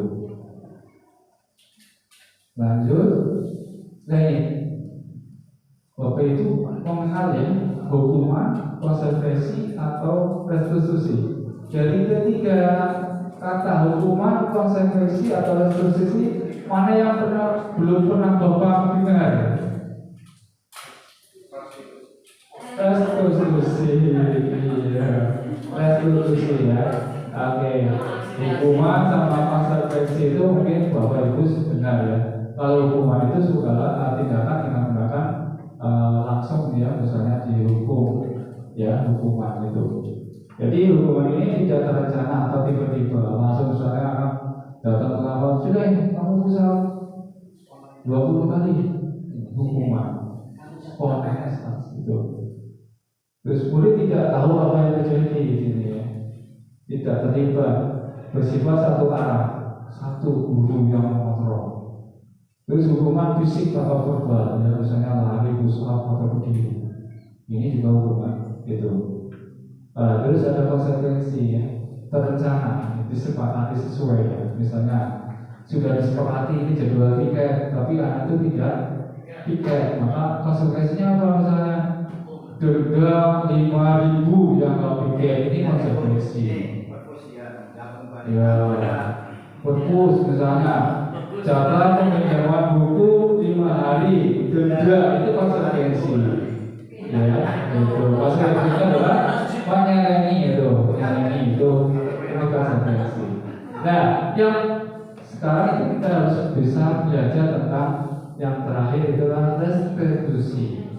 Lanjut. Bapak itu mengenal ya hukuman, konsekuensi atau restitusi. Dari ketiga kata hukuman, konsekuensi atau restitusi, mana yang belum pernah Bapak dengar? Restitusi, iya. Restitusi ya. Oke. Hukuman sama konsekuensi itu mungkin Bapak Ibu benar ya. Kalau hukuman itu segala tindakan yang menggunakan langsung ya, misalnya dihukum ya, hukuman itu. Jadi hukuman ini tidak terencana atau tiba-tiba langsung, misalnya anak datang terlambat, sudah kamu bisa 20 kali hukuman spontaneous itu. Terus murid tidak tahu apa yang terjadi di sini ya, tidak terlibat, bersifat satu arah, satu guru yang mengontrol. Terus hukuman fisik atau verbal, ya misalnya lari, pusat atau berdiri. Ini juga hukuman gitu. Terus ada konsekuensi ya, terencana, disepakati sesuai ya. Misalnya sudah disepakati ini jadwal tiket, tapi anak itu tidak tiket, maka konsekuensinya apa? Misalnya denda 5.000 yang nggak tiket, ini konsekuensi. Ya, perpus misalnya. Jatah peminjaman buku 5 hari, denda, itu konsekuensi. Ya, itu konsekuensinya adalah menyelengi itu konsekuensi. Nah, yang sekarang kita harus bisa belajar tentang yang terakhir itulah restitusi.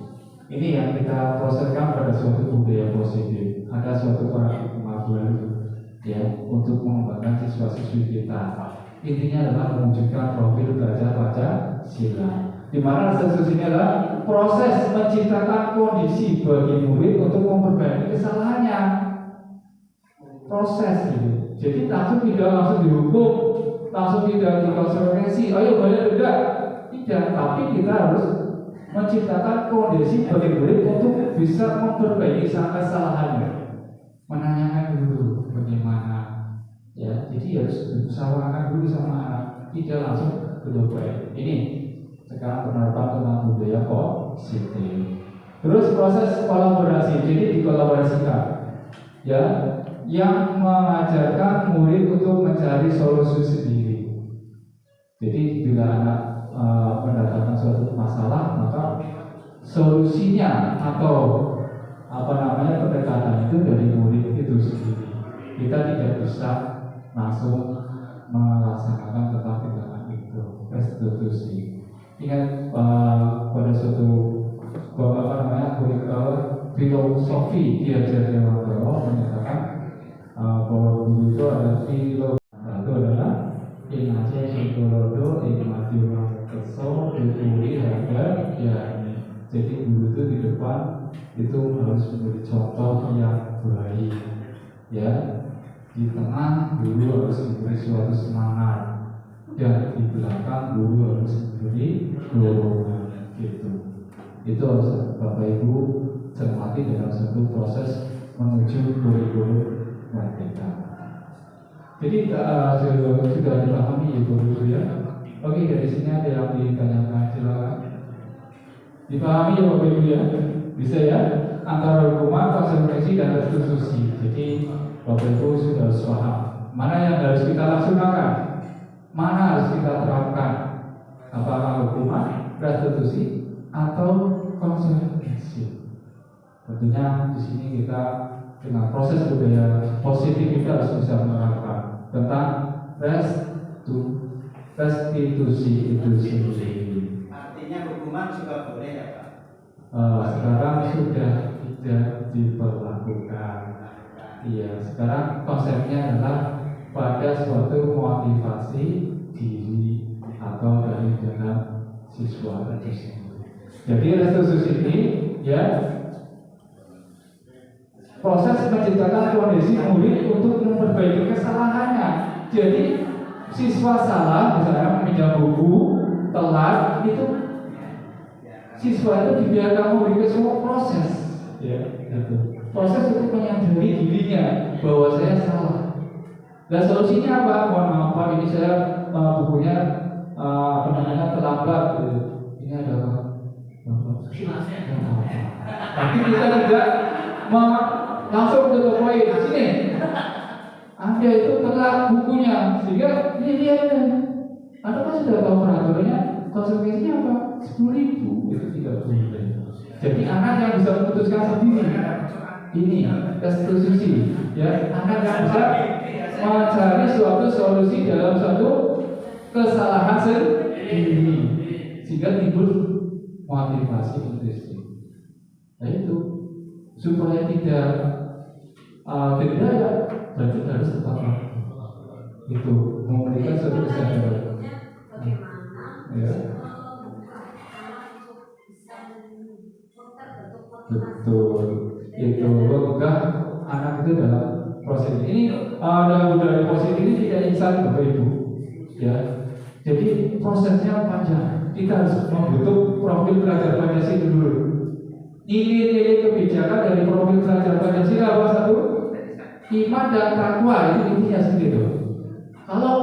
Ini yang kita proseskan pada suatu budaya positif. Ada suatu paradigma baru ya untuk mengembangkan siswa-siswi kita. Intinya adalah menunjukkan profil belajar Pancasila, di mana restitusi ini adalah proses menciptakan kondisi bagi murid untuk memperbaiki kesalahannya. Proses gitu. Jadi tidak langsung dihukum, langsung tidak dikonsekuensi. Ayo bayar denda. Tidak, tapi kita harus menciptakan kondisi bagi murid untuk bisa memperbaiki kesalahannya. Menanyakan dulu bagaimana. Ya, jadi harus diusahakan dulu sama anak, tidak langsung berubah. Ini sekarang penerapan tentang budaya positif. Terus proses kolaborasi, jadi dikolaborasikan, ya, yang mengajarkan murid untuk mencari solusi sendiri. Jadi bila anak mendapatkan suatu masalah, maka solusinya atau pendekatan itu dari murid itu sendiri. Kita tidak bisa langsung melaksanakan tentang tindakan itu, restitusi. Ingat pada suatu filosofi diajar Dewan Dewa menyatakan bahwa guru itu ada filosofi itu adalah inace psikolodo ikmatiwa keso dituri harga ya. Jadi guru itu di depan itu harus menjadi contoh yang baik ya. Di tengah guru harus memberi suatu semangat, dan di belakang guru harus memberi dorongan gitu. Itu harus Bapak Ibu cermati dalam satu proses menuju kurikulum merdeka. Jadi sudah dipahami ya Guru ya. Oke, dari sini ada yang ditanyakan, silakan. Dipahami ya Bapak Ibu ya? Bisa ya? Antara hukuman, konsekuensi, dan restitusi. Jadi Bapak Ibu sudah harus paham mana yang harus kita laksanakan, mana harus kita terapkan, apakah hukuman, restitusi, atau konsekuensi. Tentunya di sini kita dengan proses budaya positif kita harus bisa menerapkan tentang restitusi itu sendiri. Artinya hukuman juga boleh ya Pak? Sekarang sudah tidak diperlakukan. Iya, sekarang konsepnya adalah pada suatu motivasi diri atau dari dalam siswa itu sendiri. Jadi restitusi ini ya proses menciptakan kondisi murid untuk memperbaiki kesalahannya. Jadi siswa salah, misalnya meminjam buku, telat, itu siswa itu dibiarkan memberi semua proses, ya, gitu. Proses untuk menyadari dirinya bahwa saya salah. Dan solusinya apa? Mohon maaf Pak, ini saya bukunya terlambat. Gitu. Ini adalah tapi kita tidak langsung ke poin sini. Anda itu telah bukunya, sehingga ini dia. Anda kan sudah tahu peraturannya, konsekuensinya apa? 10.000 itu tidak boleh. Jadi anak yang bisa memutuskan sendiri. Ini restitusi, ya. Anak yang bisa mencari suatu solusi dalam suatu kesalahan sendiri, sehingga timbul motivasi untuk nah itu supaya tidak ya, berarti harus tetap itu memberikan suatu kesadaran. Ya. Betul. Itu enggak anak itu dalam proses ini dalam budaya positif ini tidak instan Bapak Ibu. Ya. Jadi prosesnya panjang. Kita harus membentuk profil pelajar Pancasila dulu. Nilai-nilai kebijakan dari profil pelajar Pancasila apa satu? Iman dan takwa, itu intinya sendiri. Kalau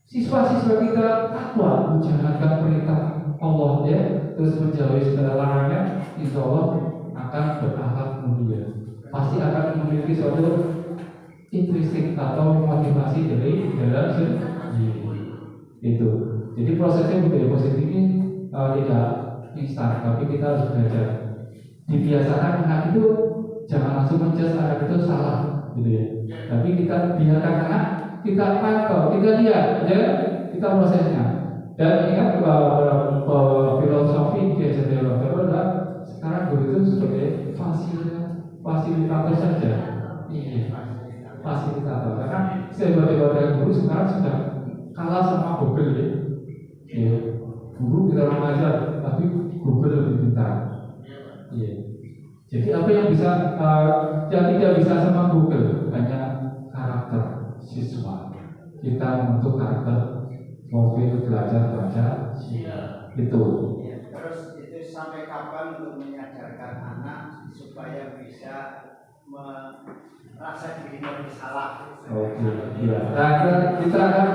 siswa-siswa kita takwa, menjalankan perintah Allah ya, terus menjauhi segala larangan, insya Allah akan berakhlak mulia. Pasti akan memiliki suatu intrinsik atau motivasi dari dalam sendiri. Itu. Jadi prosesnya budaya positif ini tidak instan, tapi kita harus belajar. Dibiasakan anak itu jangan langsung menjudge anak itu salah, gitu ya. Tapi kita biarkan anak, kita pantau, kita lihat, ya, kita prosesnya. Dan ingat bahwa filosofi diajar adalah sekarang guru itu sebagai fasilitator saja. Iya, fasilitator. Karena sebagai guru sekarang sudah kalah sama Google ya. Ya. Guru kita mengajar, tapi Google lebih pintar. Iya. Jadi apa yang bisa yang tidak bisa sama Google hanya karakter siswa. Kita membentuk karakter profil belajar baca itu. Terus itu sampai kapan untuk menyadarkan anak supaya bisa merasa dirinya bersalah? Oke, ya. Nah, kita akan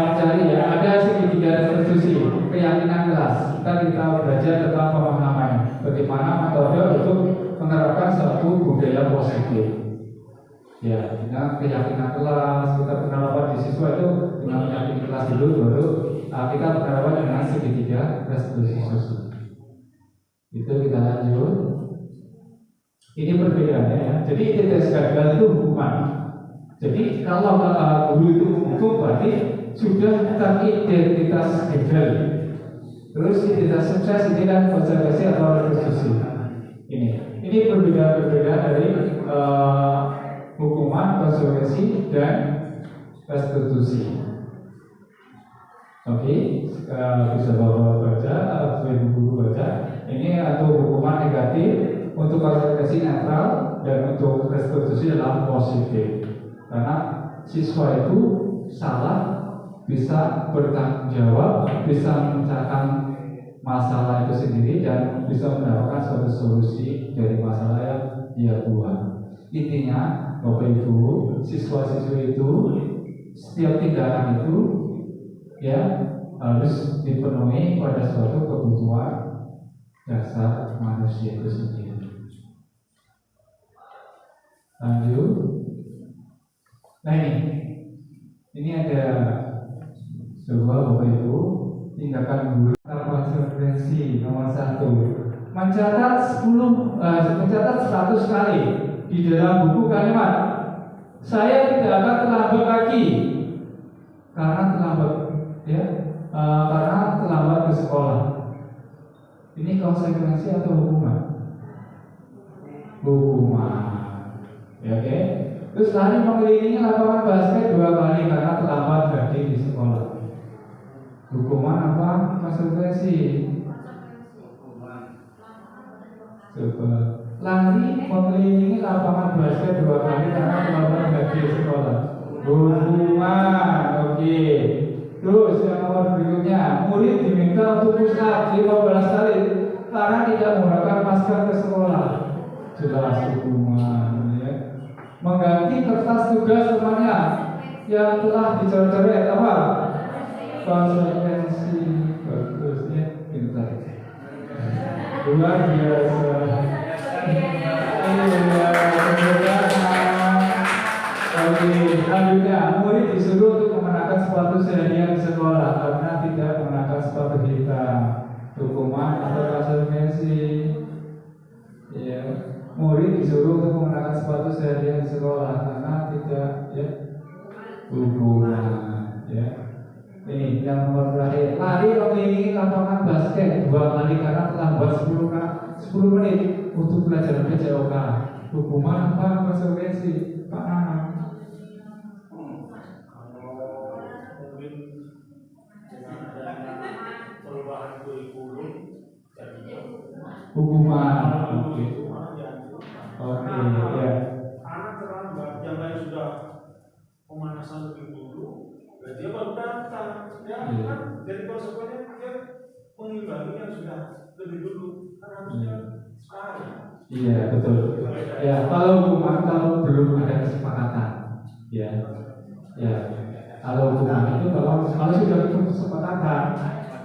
mencari ya. Ada segitiga restitusi, keyakinan kelas. Kita belajar tentang pemahaman, bagaimana metode untuk menerapkan satu budaya positif. Ya, dengan keyakinan kelas, kita penerapan di siswa itu dengan meyakini kelas dulu, baru kita penerapan dengan segitiga restitusi sosial. Itu kita lanjut. Ini perbedaannya ya. Jadi tes gagal itu hukuman. Jadi kalau guru itu hukum berarti sudah teridentitas gagal. Terus identitas sukses ini kan konsekuensi atau restitusi. Ini perbedaan dari hukuman, konsekuensi dan restitusi. Oke, bisa bawa baca atau buku baca. Ini atau hukuman negatif, untuk konsekuensi netral, dan untuk restitusi dalam positif. Karena siswa itu salah bisa bertanggung jawab, bisa memecahkan masalah itu sendiri dan bisa mendapatkan suatu solusi dari masalah yang dia buat. Intinya, Bapak Ibu, siswa-siswi itu setiap tindakan itu ya harus dipenuhi pada suatu kebutuhan dasar manusia itu sendiri. Lanjut. Nah ini ada sebuah Bapak Ibu tindakan guru konsekuensi nomor 1 mencatat 100 kali di dalam buku kalimat saya tidak akan terlambat lagi karena terlambat ke sekolah. Ini konsekuensi atau hukuman? Hukuman. Ya, oke. Terus lari mengelilingi lapangan basket 2 kali karena terlambat hadir di sekolah. Hukuman apa? Konsekuensi. Coba. Lari mengelilingi lapangan basket 2 kali karena terlambat hadir di sekolah. Hukuman. Oke. Terus yang nomor berikutnya, murid diminta untuk push up 15 kali karena tidak menggunakan masker ke sekolah. Jelas hukuman, ya. Mengganti kertas tugas temannya yang telah dicoret-coret apa? Konsekuensi. Bagus ya, pintar. Luar biasa. Oke, selanjutnya murid disuruh untuk mengenakan sepatu seharian di sekolah karena tidak mengenakan sepatu hitam. Hukuman atau konsekuensi? Ya, murid disuruh untuk mengenakan sepatu seharian di sekolah karena tidak, ya, hukuman. Ya. Ini yang nomor terakhir, lari mengelilingi lapangan basket 2 kali karena terlambat 10 menit untuk pelajaran PJOK. Hukuman apa konsekuensi? Pak Nana. Hukuman. Oke. Ya. Anak terlambat, yang lain sudah pemanasan lebih dulu, dia baru datang. Ya, kan? Jadi konsekuensinya dia mengimbangi yang sudah lebih dulu. Kan harusnya sekarang. Iya, betul. Ya, kalau hukuman kalau belum ada kesepakatan, ya. Kalau hukuman itu kalau sudah kesepakatan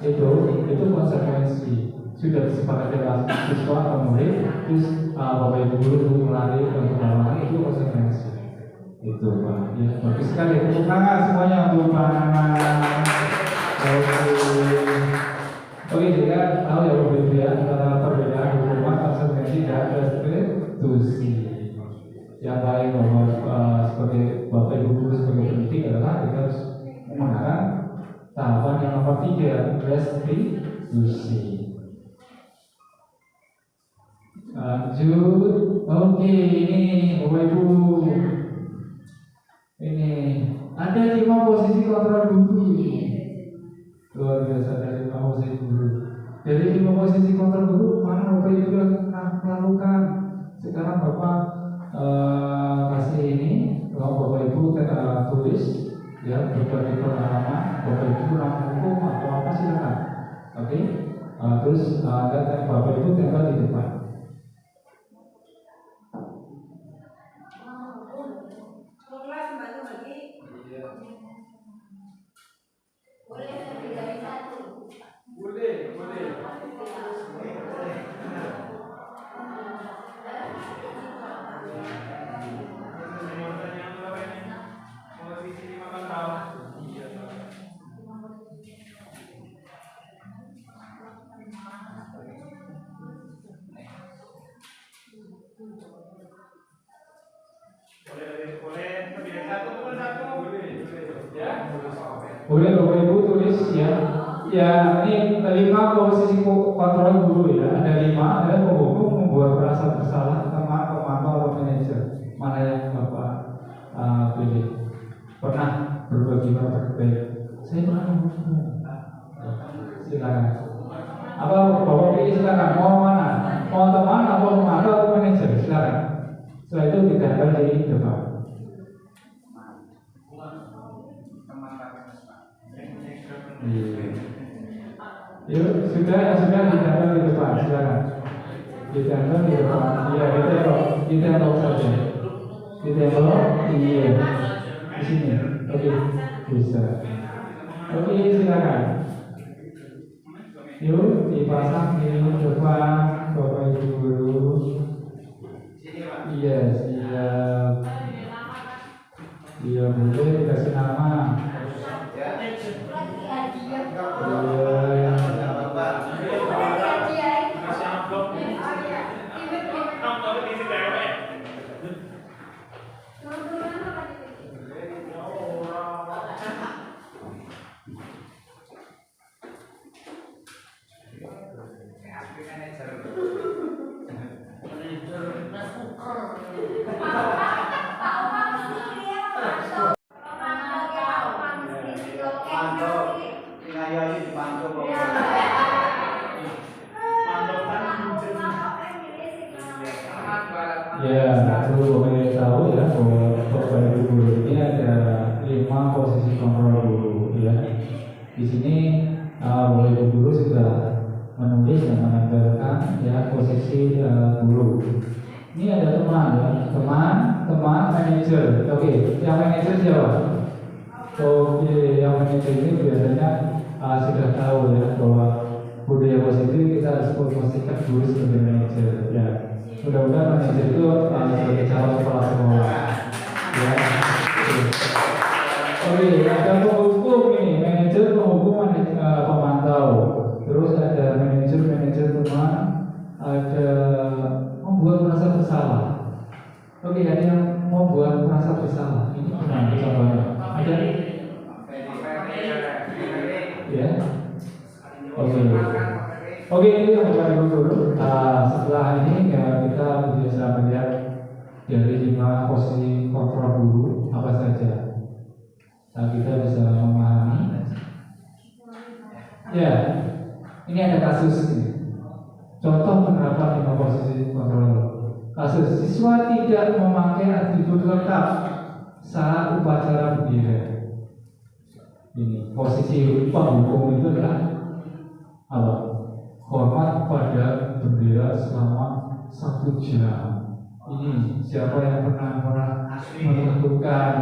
itu konsekuensi. Sudah disepakati oleh siswa atau murid, terus Bapak Ibu guru melari untuk melawan itu konsekuensi. Itu Pak. Ya, bagus sekali. Tepuk tangan semuanya untuk Pak Nana. Oke, kita tahu ya Bapak Ibu ya antara perbedaan hukuman konsekuensi dan restitusi. Yang paling nomor sebagai Bapak Ibu guru sebagai pendidik adalah kita harus menggunakan tahapan yang nomor 3, restitusi. Lanjut. Oke, ini Bapak Ibu. Ini ada 5 posisi kontrol guru. Luar biasa, dari 5 posisi guru. Dari 5 posisi kontrol guru mana Bapak Ibu yang pernah melakukan? Sekarang Bapak kasih ini, kalau Bapak Ibu tulis ya berbagai pengalaman Bapak Ibu pernah hukum atau apa silakan. Oke. Terus Bapak Ibu tempel di depan. Boleh Bapak Ibu tulis ya. Ya, ini 5 posisi kontrol guru ya. Ada 5, ada penghukum, membuat merasa bersalah, teman, pemantau atau manajer. Mana yang Bapak pilih? Pernah berbagi praktek? Saya pernah menghukum. Silakan. Apa Bapak pilih silakan? Mau mana? Mau teman atau pemantau atau manajer? Silakan. Setelah itu tidak ada di depan. Yuk, sudah ditempel di depan, silakan. Ditempel di depan. Iya, ditempel saja. Ditempel, iya. Di sini. Oke, bisa. Oke, silakan. Yuk dipasang di depan Bapak Ibu guru. Sini Pak. Iya siap. Iya boleh dikasih nama. Ya. Iya. Enggak apa-apa. Kasih amplop. Amplop di cewek. Pantau, tinggal aja dipantau pokoknya. Ya, perlu Bapak Ibu tahu ya bahwa Bapak Ibu guru ini ada 5 posisi kontrol guru ya. Di sini Bapak Ibu guru sudah menulis dan menempelkan ya posisi guru. Ini ada teman ya, teman manajer. Oke, yang manajer siapa? Oke, yang manajer ini biasanya sudah tahu ya bahwa budaya positif kita harus posisikan guru sebagai manajer ya. Mudah-mudahan manajer itu sebagai calon kepala sekolah ya. Oke, ada penghukum ini, manajer penghukum pemantau. Terus ada manajer teman, ada membuat merasa bersalah. Oke, ada yang membuat merasa bersalah. Ini pernah contohnya. Ada? Ya. Oke, itu yang Bapak Ibu dulu. Setelah ini ya, kita bisa melihat dari 5 posisi kontrol guru apa saja. Kita bisa memahami. Ya, ini ada kasus ini. Contoh penerapan 5 posisi kontrol. Kasus siswa tidak memakai atribut lengkap saat upacara bendera. Ini posisi penghukum itu adalah apa? Hormat pada bendera selama 1 jam. Ini siapa yang pernah melakukan?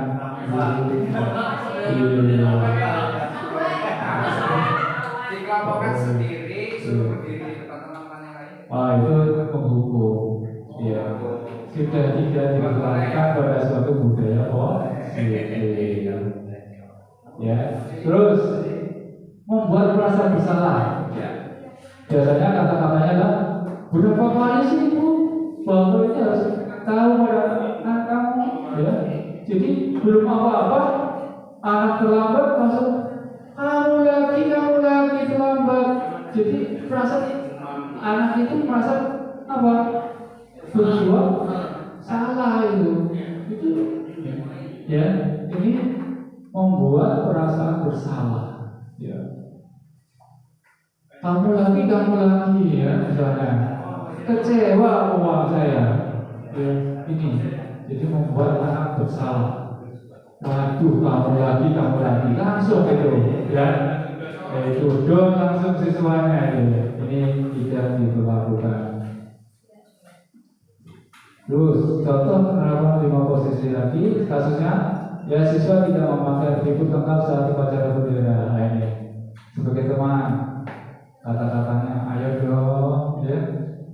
Dikelompokkan sendiri, suruh berdiri di depan teman-teman yang lain. Itu penghukum. Ya, sudah tidak dilakukan pada suatu budaya positif. Ya, terus membuat merasa bersalah. Biasanya kata-katanya adalah berapa kali sih ibu bahwa ini harus tahu pada anak kamu ya. Jadi belum apa-apa anak terlambat langsung kamu lagi terlambat. Jadi merasa anak itu merasa apa? Berbuat salah itu ya. Ini membuat perasaan bersalah ya. Kamu lagi ya misalnya kecewa uang saya ya, ini jadi membuat anak bersalah. Waduh, kamu lagi langsung gitu ya, itu dong langsung siswanya ya. Ini tidak diberlakukan. Terus contoh penerapan 5 posisi lagi kasusnya ya, siswa tidak memakai atribut lengkap saat upacara bendera. Nah, ini sebagai teman kata-katanya ayo dong ya,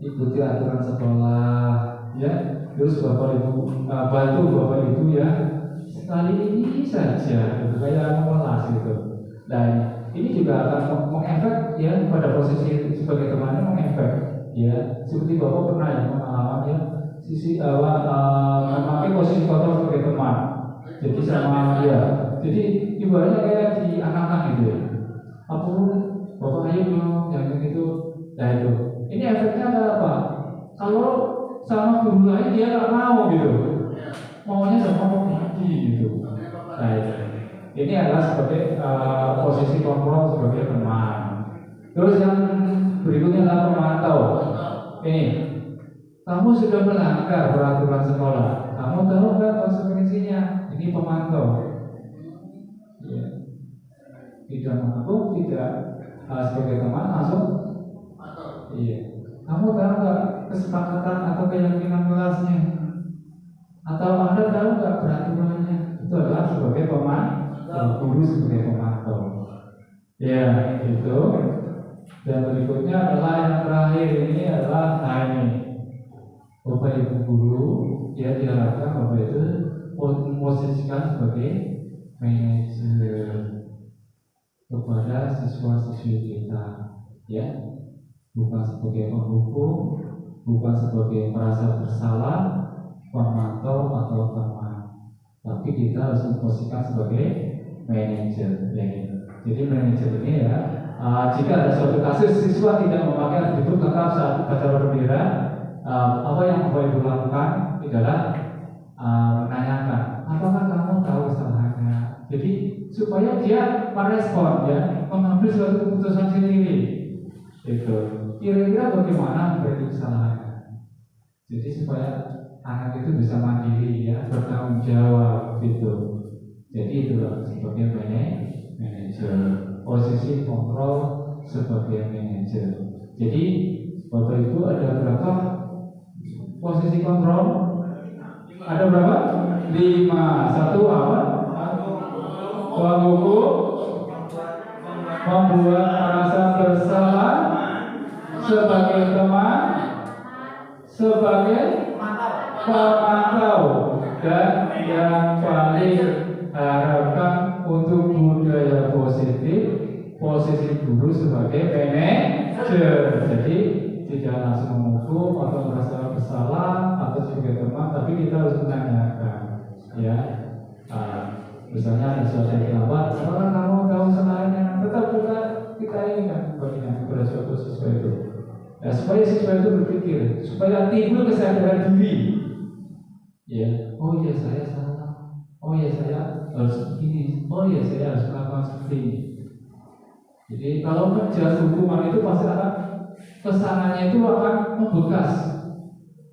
ikuti aturan sekolah ya. Terus Bapak Ibu bantu Bapak Ibu ya, sekali ini saja kayak memelas gitu. Dan ini juga akan mengefek ya pada posisi sebagai temannya, mengefek ya. Seperti Bapak pernah ya pengalaman ya memakai posisi kontrol sebagai teman. Jadi sama ya, jadi ibaratnya kayak di anak-anak gitu ya. Bapak ayo dong, yang itu. Nah itu, ini efeknya adalah apa? Kalau sama guru lain dia nggak mau gitu, maunya sama lagi gitu. Nah itu, ini adalah sebagai posisi kontrol sebagai teman. Terus yang berikutnya adalah pemantau. Ini, kamu sudah melanggar peraturan sekolah. Kamu tahu nggak konsekuensinya? Ini pemantau. Ya. Tidak mengaku, tidak sebagai teman langsung. Iya. Kamu tahu nggak kesepakatan atau keyakinan kelasnya? Atau Anda tahu nggak peraturannya? Itu adalah sebagai pemantau, guru sebagai pemantau. Ya, itu. Dan berikutnya adalah yang terakhir ini adalah ini Bapak Ibu guru dia diharapkan Bapak itu memposisikan sebagai manajer kepada siswa-siswi kita, ya, bukan sebagai penghukum, bukan sebagai merasa bersalah, pemantau atau teman, tapi kita harus memposisikan sebagai manajer. Ya. Jadi manajer ini ya, jika ada suatu kasus siswa tidak memakai atribut tetap saat upacara bendera, apa yang Bapak Ibu lakukan adalah menanyakan, apakah kamu tahu kesalahannya? Jadi supaya dia merespon, ya, mengambil suatu keputusan sendiri. Itu kira-kira bagaimana berarti kesalahannya. Jadi supaya anak itu bisa mandiri, ya, bertanggung jawab gitu. Jadi itu sebagai manajer, posisi kontrol sebagai manajer. Jadi Bapak Ibu ada berapa posisi kontrol? Ada berapa? 5. Satu apa? Penghukum, membuat merasa bersalah, sebagai teman, sebagai pemantau, dan yang paling harapkan untuk budaya positif, posisi guru sebagai manajer. Jadi tidak langsung menghukum atau merasa bersalah atau sebagai teman, tapi kita harus menanyakan, ya. Misalnya ada suatu pendapat, orang kamu tahu kesalahannya, tetap kita ingat kepada suatu siswa itu, ya, supaya siswa itu berpikir, supaya timbul kesadaran diri, ya, oh iya saya salah, oh iya saya harus begini, oh iya saya harus melakukan seperti ini. Jadi kalau kerja hukuman itu pasti akan kesananya itu akan membekas.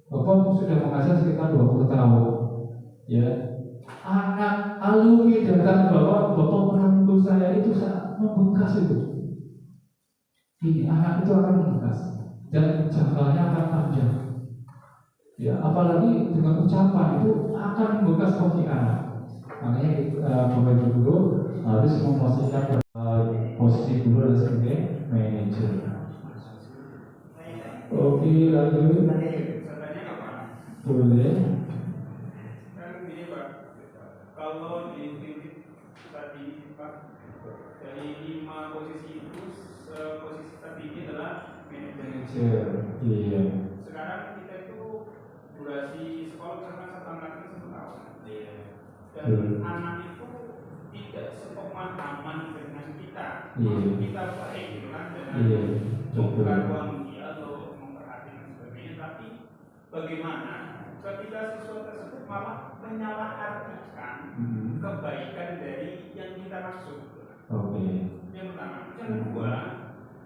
Bapak sudah mengajar sekitar 20 tahun, ya. Anak alumni datang bahwa Bapak menurut saya itu sangat membekas itu. Ini anak itu akan membekas dan jangkauannya akan panjang. Ya, apalagi dengan ucapan itu akan membekas bagi anak. Makanya Bapak Ibu guru harus memposisikan posisi guru adalah sebagai manajer. Oke, lanjut. Boleh. Kalau di titik tadi Pak, dari 5 posisi itu posisi tertinggi adalah manajer. Iya. Sekarang kita itu durasi sekolah karena 1 anak itu 1 tahun. Iya. Dan anak itu tidak sepemahaman dengan kita. Kita baik gitu kan dengan memperlakukan dia atau memperhatikan sebagainya, tapi bagaimana ketika siswa tersebut malah menyalahartikan kebaikan dari yang kita maksud. Yang pertama. Yang kedua,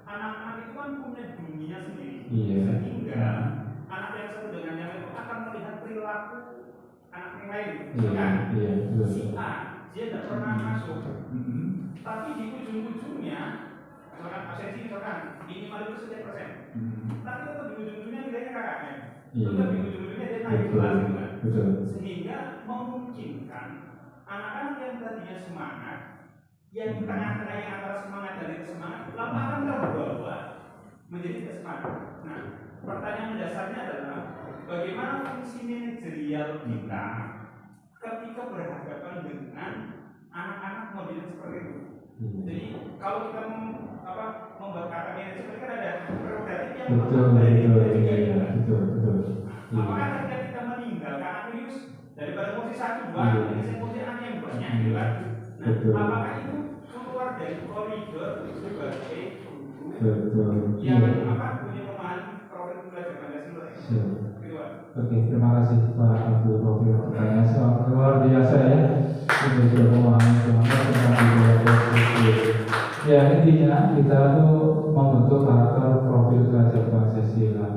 anak-anak itu kan punya dunia sendiri, sehingga anak yang satu dengan yang lain akan melihat perilaku anak yang lain. Si A, dia tidak pernah masuk, tapi di ujung-ujungnya, misalkan absensi misalkan minimal itu sekian persen, tapi tetap di ujung-ujungnya nilainya kakaknya. Tetap di ujung-ujungnya dia naik kelas gitu kan. Sehingga memungkinkan anak-anak yang tadinya semangat, yang di tengah-tengah yang antara semangat dan tidak semangat, lalu akan terbawa menjadi tidak semangat. Nah, pertanyaan dasarnya adalah bagaimana fungsi manajerial kita ketika berhadapan dengan anak-anak model seperti itu. Jadi kalau kita membuat kata manajer kan ada prerogatif yang apakah ketika kita meninggalkan anak ini daripada posisi 1, 2, ini saya posisi anak yang banyak gitu kan. Nah, apakah itu keluar dari koridor sebagai guru yang punya pemahaman profil belajar Pancasila? Oke, terima kasih Pak Abdul Rofi. Pertanyaan sangat luar biasa ya. Kita sudah memahami tentang ya, intinya kita tuh membentuk karakter profil belajar Pancasila.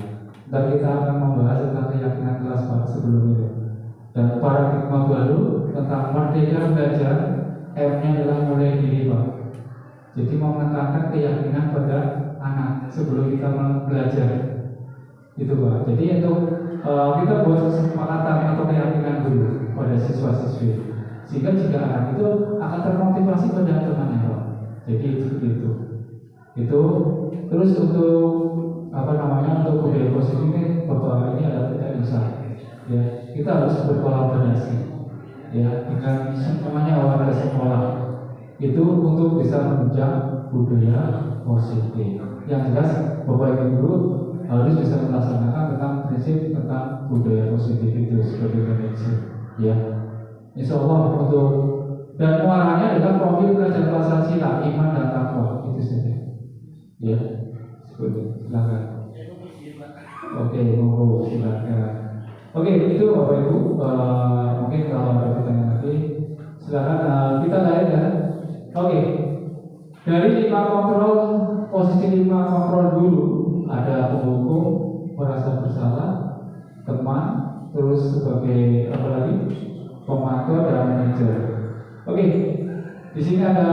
Dan kita akan membahas tentang keyakinan kelas Pak sebelum itu. Dan paradigma baru tentang merdeka belajar, M-nya adalah mulai diri Pak. Jadi mau menekankan keyakinan pada anak sebelum kita belajar. Itu Pak. Jadi untuk kita buat kesepakatan atau keyakinan dulu pada siswa-siswi, sehingga jika anak itu akan termotivasi pada temannya Pak. Jadi seperti itu. Itu Terus untuk untuk budaya positif ini bahwa ini adalah tidak bisa. Ya, kita harus berkolaborasi ya dengan semuanya warga sekolah itu untuk bisa menunjang budaya positif. Yang jelas Bapak Ibu Guru harus bisa melaksanakan tentang prinsip tentang budaya positif itu seperti Indonesia. Ya, Insya Allah untuk dan muaranya adalah profil pelajar Pancasila, iman dan takwa itu saja. Ya, seperti itu. Silakan. Oke, monggo silakan. Oke, itu Bapak Ibu. Mungkin kalau ada pertanyaan lagi, silakan kita lihat ya. Oke, dari 5 kontrol, posisi 5 kontrol dulu ada penghukum, merasa bersalah, teman, terus sebagai apa lagi, pemantau dan manajer. Oke, di sini ada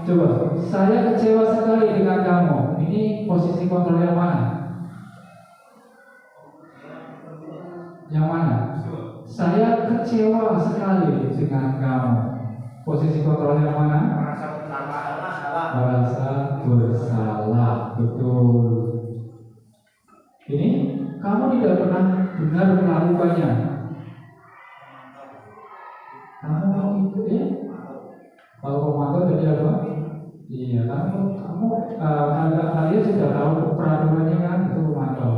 coba. Saya kecewa sekali dengan kamu. Ini posisi kontrol yang mana? Yang mana? Saya kecewa sekali dengan kamu. Posisi kontrol yang mana? Merasa bersalah. Betul. Ini kamu tidak pernah benar melakukannya. Kamu mau ikut ya? Kalau pemantau jadi apa? Iya, kalian sudah tahu peraturannya kan, itu pemantau.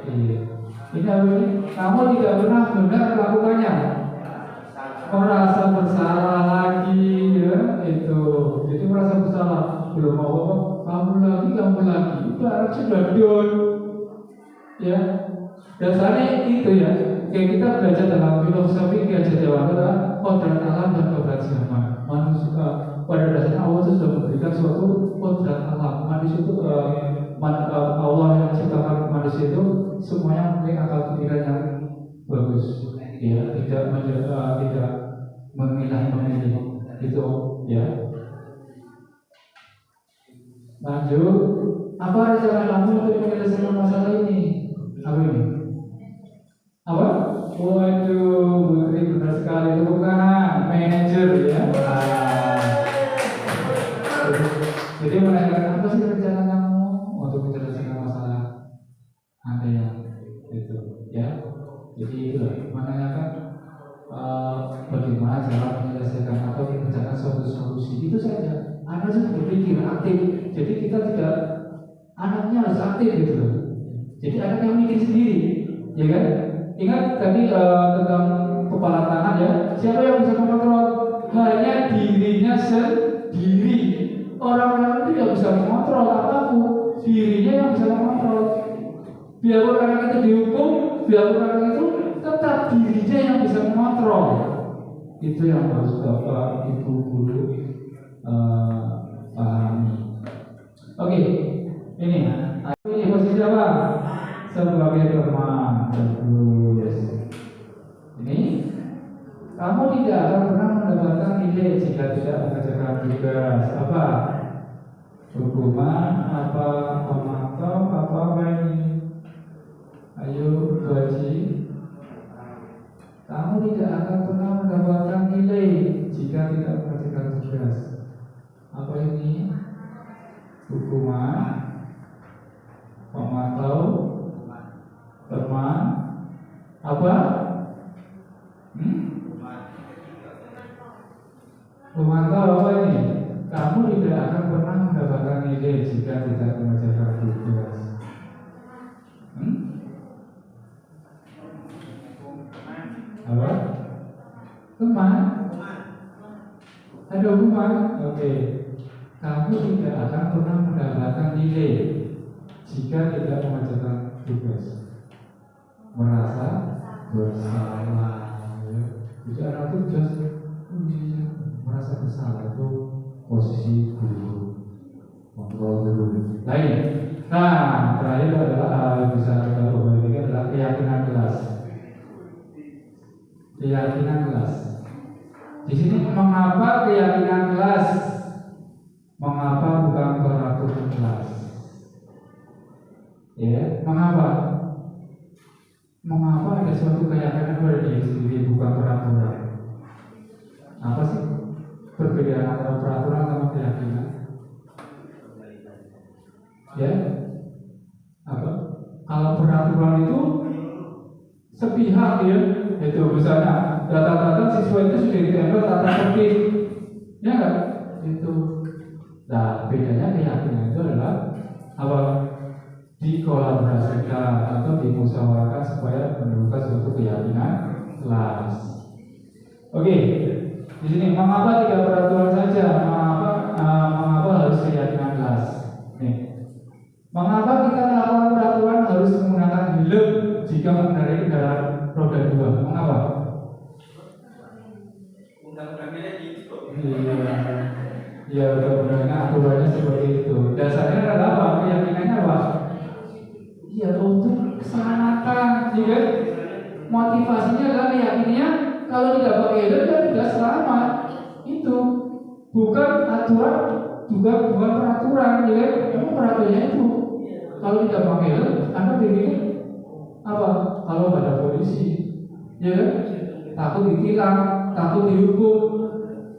Iya. Ini apa ini? Kamu tidak pernah benar melakukannya. Merasa bersalah lagi ya, itu. Jadi merasa bersalah. Belum mau kamu lagi. Udah sudah down. Ya. Dasarnya itu ya. Kayak kita belajar dalam filosofi Gajah Dewata adalah kodrat alam dan kodrat zaman. Manusia pada dasarnya Allah itu sudah memberikan suatu kodrat alam. Manusia itu Allah yang menciptakan manusia itu semuanya memiliki akal pikiran yang bagus. Ya, tidak memilih itu ya. Lanjut, apa rencana kamu untuk menyelesaikan masalah ini? Apa ini? Apa? Waduh, Putri benar sekali, tepuk tangan, manajer ya. Jadi menanyakan apa sih rencana kamu untuk menyelesaikan masalah Anda yang itu, ya. Jadi itulah menanyakan bagaimana cara menyelesaikan atau mencari suatu solusi itu saja. Anda harus berpikir aktif. Jadi kita tidak anaknya harus aktif gitu loh. Jadi anak yang mikir sendiri, ya kan? Ingat tadi tentang kepala tangan ya. Siapa yang bisa mengontrol? Hanya dirinya sendiri. Orang-orang itu tidak bisa mengontrol apapun. Dirinya yang bisa mengontrol. Biarpun orang itu dihukum, biarpun orang itu tetap dirinya yang bisa mengontrol. Itu yang harus Bapak Ibu Guru pahami. Oke, ini posisi apa? Sebagai teman. Bagus. Ini kamu tidak akan pernah mendapatkan nilai jika tidak mengerjakan tugas. Apa? Hukuman, apa pemantau, apa ini? Ayo gaji. Kamu tidak akan pernah mendapatkan nilai jika tidak mengerjakan tugas. Apa ini? Hukuman, pemantau, teman, apa? Pemantau apa ini? Kamu tidak akan pernah mendapatkan nilai jika tidak mengerjakan tugas. Apa? Teman? Ada hukuman? Oke. Kamu tidak akan pernah mendapatkan nilai jika tidak mengerjakan tugas. Merasa bersalah. Jadi anak itu just merasa bersalah itu posisi guru, kontrol guru. Lain. Nah, terakhir adalah bisa kita perbaiki adalah keyakinan kelas. Keyakinan kelas. Di sini mengapa keyakinan kelas? Mengapa bukan peraturan kelas? Ya, mengapa? Mengapa ada suatu keyakinan pada diri sendiri bukan peraturan? Apa sih perbedaan antara peraturan sama keyakinan? Ya, orang itu sepihak ya, itu misalnya data-data siswa itu sudah ditempel tata tertib, ya nggak? Itu. Nah, bedanya keyakinan itu adalah apa? Dikolaborasikan atau dimusyawarahkan supaya menemukan suatu keyakinan kelas. Oke, di sini mengapa 3 peraturan saja? Mengapa harus keyakinan kelas? Nih, mengapa kita melakukan peraturan harus menggunakan helm jika mengendarai kendaraan roda 2? Mengapa? Undang-undangnya gitu. Ya, undang-undangnya aturannya seperti itu. Dasarnya adalah apa? Keyakinannya apa? Ya, untuk keselamatan, ya. Motivasinya adalah keyakinannya kalau tidak pakai helm kan tidak selamat. Itu bukan aturan, juga bukan peraturan, ya. Kamu peraturannya itu kalau tidak pakai helm, Anda berpikir apa? Kalau ada polisi, ya, takut ditilang, takut dihukum,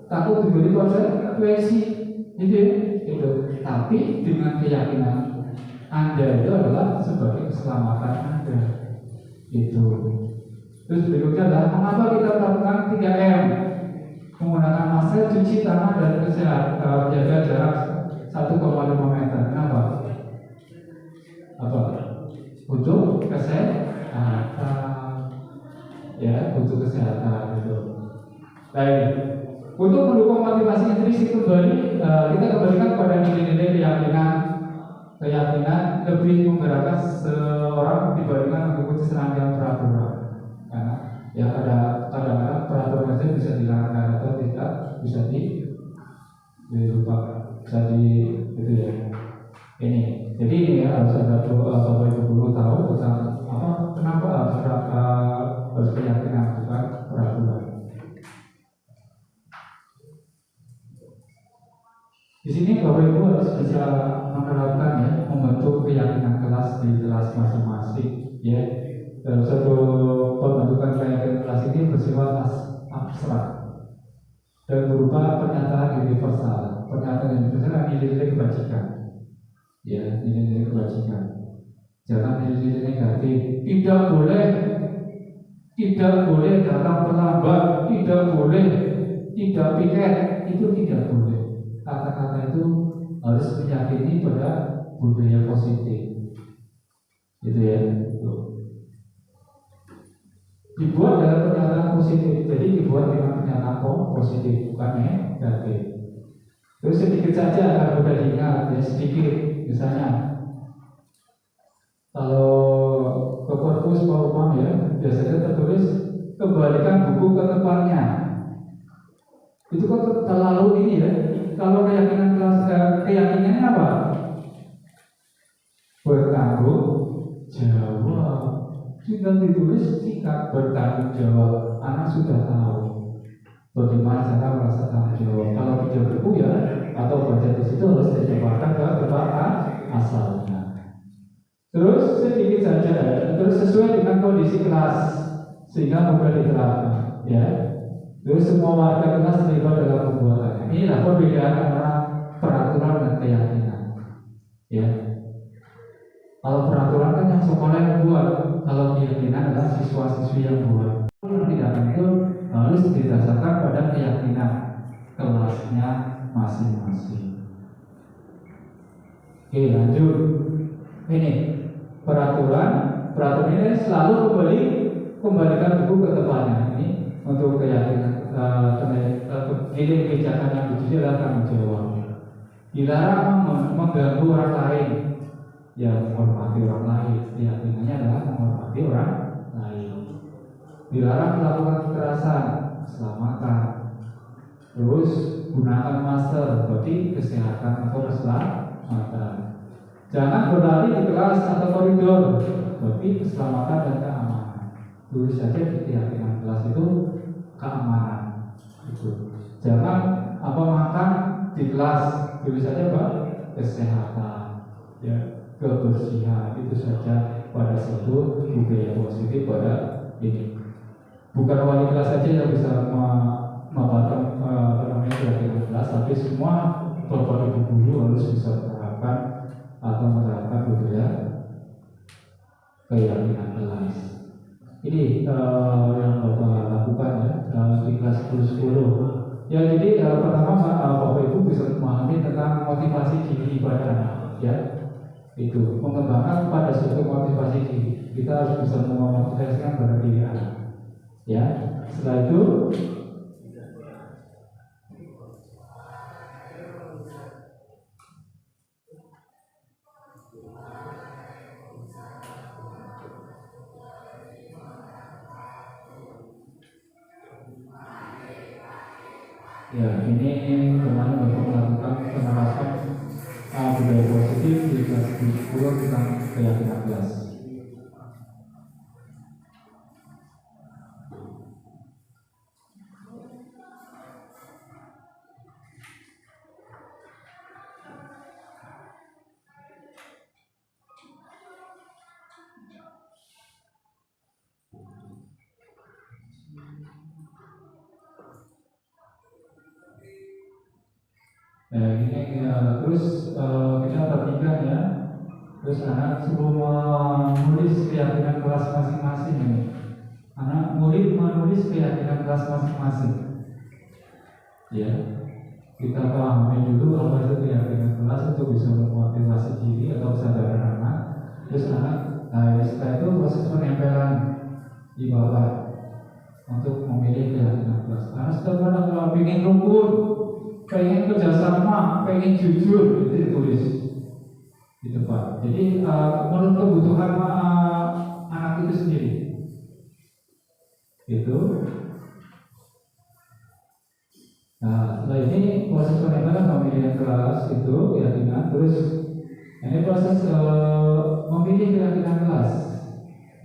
takut diberi konsekuensi, gitu. Tapi dengan keyakinan Anda itu adalah sebagai keselamatan Anda, itu. Terus berikutnya adalah mengapa kita melakukan 3M, menggunakan masker, cuci tangan, dan kesehatan, jaga jarak 1,5 meter. Kenapa? Apa? Untuk kesehatan, ya, untuk kesehatan itu. Baik. Untuk mendukung motivasi intrinsik kembali, kita kembalikan kepada nilai-nilai keyakinan lebih menggerakkan seorang dibandingkan mengikuti serangkaian peraturan. Karena ya kadang-kadang peraturan saja bisa dilanggar atau tidak bisa dilupakan, bisa itu ya. Ini, jadi ini ya harus ada Bapak Ibu guru tahu tentang kenapa harus keyakinan bukan peraturan. Di sini Bapak Ibu harus bisa menerapkan ya, membentuk keyakinan kelas di kelas masing-masing ya. Dalam satu pembentukan keyakinan kelas ini bersifat abstrak dan berupa pernyataan universal. Pernyataan universal adalah nilai-nilai kebajikan, ya, nilai-nilai kebajikan. Jangan nilai-nilai negatif. Tidak boleh datang terlambat, tidak boleh tidak piket, itu tidak boleh. Kata-kata itu harus meyakini pada budaya positif, gitu ya. Dibuat dalam pernyataan positif, jadi dibuat dengan pernyataan positif, bukan negatif. Terus sedikit saja agar mudah diingat, ya sedikit. Misalnya, kalau ke perpus Pak ya, biasanya tertulis kembalikan buku ke tempatnya. Itu kan terlalu ini ya. Kalau keyakinannya apa? Bertanggung jawab. Tinggal ditulis tingkat bertanggung jawab. Anak sudah tahu bagaimana cara merasa tanggung jawab. Kalau pinjam buku ya atau baca di situ harus disebarkan ke tempat asalnya. Terus sedikit saja, terus sesuai dengan kondisi kelas sehingga mudah diterapkan. Ya. Terus semua warga kelas terlibat dalam pembuatannya. Inilah perbedaan antara peraturan dan keyakinan. Ya. Kalau peraturan kan yang sekolah yang buat, kalau keyakinan adalah siswa-siswi yang buat. Tindakan itu harus didasarkan pada keyakinan kelasnya masing-masing. Oke, lanjut. Ini peraturan ini selalu kembalikan buku ke tempatnya. Ini untuk keyakinan nilai kebijakan yang dicuci adalah tanggung jawab. Dilarang mengganggu orang lain, ya menghormati orang lain. Keyakinannya adalah menghormati orang lain. Dilarang melakukan kekerasan, keselamatan. Terus gunakan masker, berarti kesehatan atau keselamatan. Jangan berlari di kelas atau koridor, berarti keselamatan dan keamanan. Tulis saja di keyakinan kelas itu keamanan. Itu. Jangan makan di kelas, tulis saja kesehatan, ya, kebersihan. Itu saja pada suatu budaya positif pada ini. Bukan wali kelas saja yang bisa membuat keyakinan kelas, tapi semua bapak ibu guru harus bisa menerapkan atau menerapkan budaya keyakinan kelas. Ini yang Bapak lakukan ya di kelas 10. Ya, jadi pertama Bapak Ibu bisa memahami tentang motivasi diri ibadah ya. Itu mengembangkan pada suatu motivasi diri. Kita harus bisa memotivasikan pada diri anak. Ya, setelah itu ya, ini kemarin Bapak melakukan penerapan budaya positif di kelas 10 tentang keyakinan kelas. Terus kita perhatikan ya. Terus anak suruh menulis keyakinan kelas masing-masing ini. Anak murid menulis keyakinan kelas masing-masing. Ya, kita pahami dulu apa itu keyakinan kelas untuk bisa memotivasi diri atau kesadaran anak. Terus anak, setelah itu proses penempelan di bawah untuk memilih keyakinan kelas. Karena setiap anak kalau ingin rukun, pengen kerjasama, pengen jujur, itu ditulis di depan. Jadi menurut kebutuhan anak itu sendiri. Itu. Nah, setelah ini proses penempelan pemilihan kelas itu keyakinan. Terus ini proses memilih keyakinan kelas.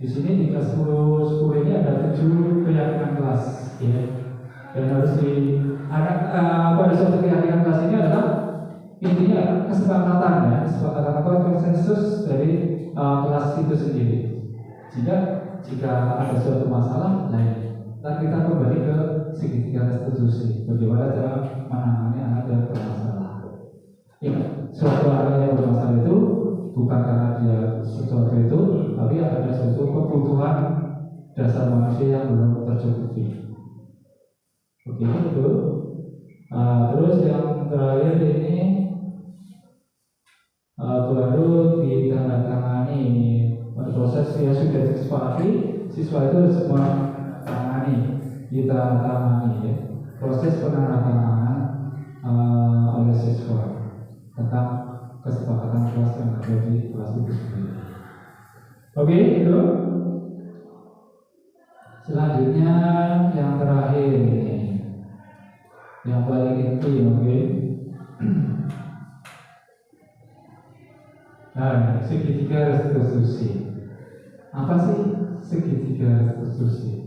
Di sini di kelas 10 ini ada 7 keyakinan kelas, ya. Dan harus pada suatu keyakinan kelas ini adalah intinya kesepakatan ya, kesepakatan atau konsensus dari kelas itu sendiri. Jika ada suatu masalah lain, kita kembali ke segitiga restitusi. Bagaimana cara menangani anak yang bermasalah? Ya, suatu anak yang bermasalah itu bukan karena dia sesuatu itu, tapi ada suatu kebutuhan dasar manusia yang belum tercukupi. Oke, itu. Terus yang terakhir ini baru ditandatangani proses yang sudah disepakati, siswa itu harus menandatangani, ditandatangani ya. Proses penandatanganan oleh siswa tentang kesepakatan kelas yang ada di kelas itu sendiri. Oke, itu. Selanjutnya yang terakhir ini, yang paling inti, oke. Nah, segitiga restitusi. Apa sih segitiga restitusi?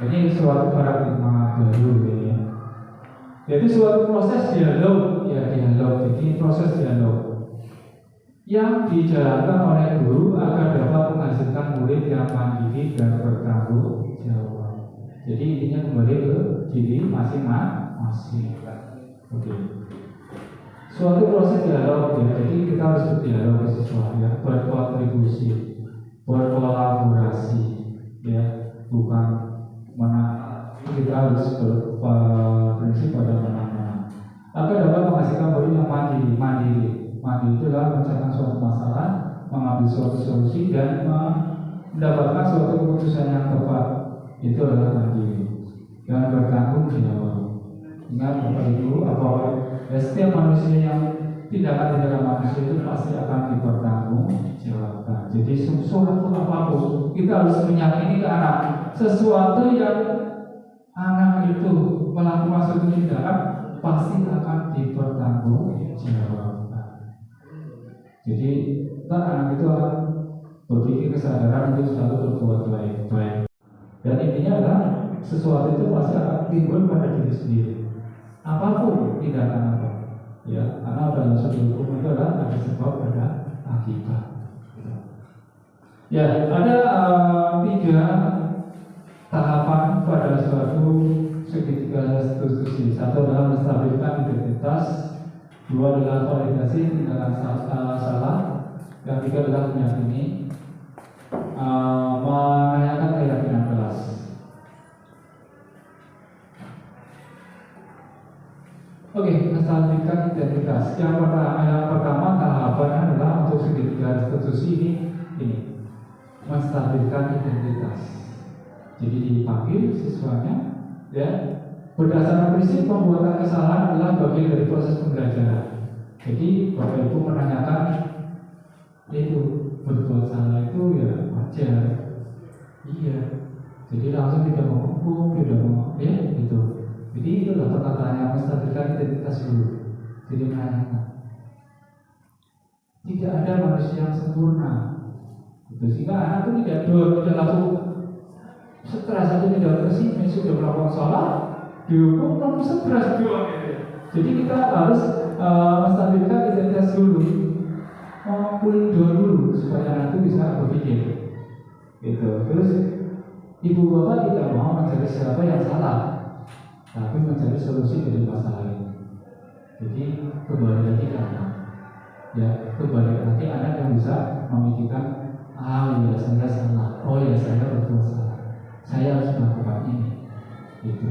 Ini suatu paradigma baru ya. Jadi suatu proses dialog, ya dialog. Jadi proses dialog yang dijalankan oleh guru agar dapat menghasilkan murid yang mandiri dan bertanggung jawab. Jadi intinya kembali ke diri masing-masing. Oke. Suatu proses dialog ya. Jadi kita harus berdialog ke siswa ya, berkontribusi, berkolaborasi ya, bukan kita harus berprinsip pada menang-menang. Agar dapat menghasilkan murid yang mandiri itu adalah mencari suatu masalah, mengambil suatu solusi dan mendapatkan suatu keputusan yang tepat. Itu adalah mandiri dan bertanggung jawab. Ingat Bapak Ibu, setiap manusia yang tindakan manusia itu pasti akan dipertanggungjawabkan. Jadi sesuatu apapun kita harus meyakini ke anak, sesuatu yang anak itu melakukan suatu tindakan pasti akan dipertanggungjawabkan. Jadi anak itu akan berpikir kesadaran untuk selalu berbuat baik. Dan intinya adalah sesuatu itu pasti akan timbul pada diri sendiri. Apapun tindakan apa, ya, karena dalam suatu hukum itu adalah ada sebab ada akibat. Ya, ada 3 tahapan pada suatu segitiga restitusi. 1 adalah menstabilkan identitas, 2 adalah validasi tindakan salah, yang 3 adalah meyakini menanyakan keyakinan kelas. Oke, menstabilkan identitas. Yang pertama tahapan adalah untuk segitiga institusi ini menstabilkan identitas. Jadi dipanggil siswanya, ya, berdasarkan prinsip pembuatan kesalahan adalah bagian dari proses pembelajaran. Jadi Bapak Ibu menanyakan itu berbuat salah itu ya wajar, iya. Jadi langsung tidak menghukum, tidak mau, ya gitu. Jadi itulah perkataan yang menstabilkan identitas dulu. Jadi menanyakan. Tidak ada manusia yang sempurna. Itu sehingga anak itu tidak langsung stres saja tidak tersinggung sudah melakukan salah dihukum langsung stres doang. Jadi kita harus menstabilkan identitas dulu, pulih dulu supaya anak itu bisa berpikir. Gitu. Terus ibu bapak tidak mau mencari siapa yang salah, tapi mencari solusi dari masalah ini. Jadi kembali lagi ke anak, ya kembali lagi anak yang bisa memikirkan, ya saya salah, oh ya saya berbuat salah, saya harus melakukan ini, gitu.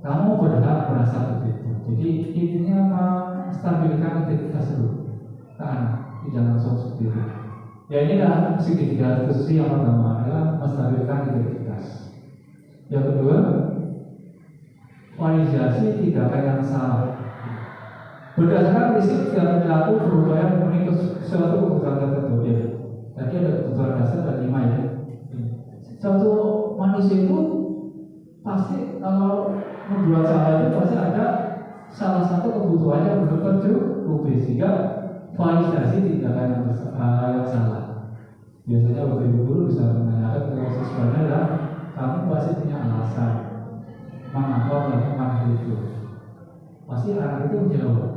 Kamu berhak merasa begitu. Jadi intinya menstabilkan identitas dulu ke anak, tidak langsung seperti itu. Ya inilah segitiga institusi yang pertama adalah menstabilkan identitas. Yang kedua, validasi tindakan yang salah. Berdasarkan prinsip setiap perilaku berupaya memenuhi suatu kebutuhan tertentu. Ya, tadi ada kebutuhan dasar dan 5 ya. Suatu manusia itu pasti kalau membuat salah itu pasti ada salah satu kebutuhan yang belum tercukupi sehingga validasi tindakan yang salah. Biasanya Bapak Ibu guru bisa menanyakan ke siswanya adalah kamu pasti punya alasan mengapa melakukan hal itu. Pasti anak itu menjawab,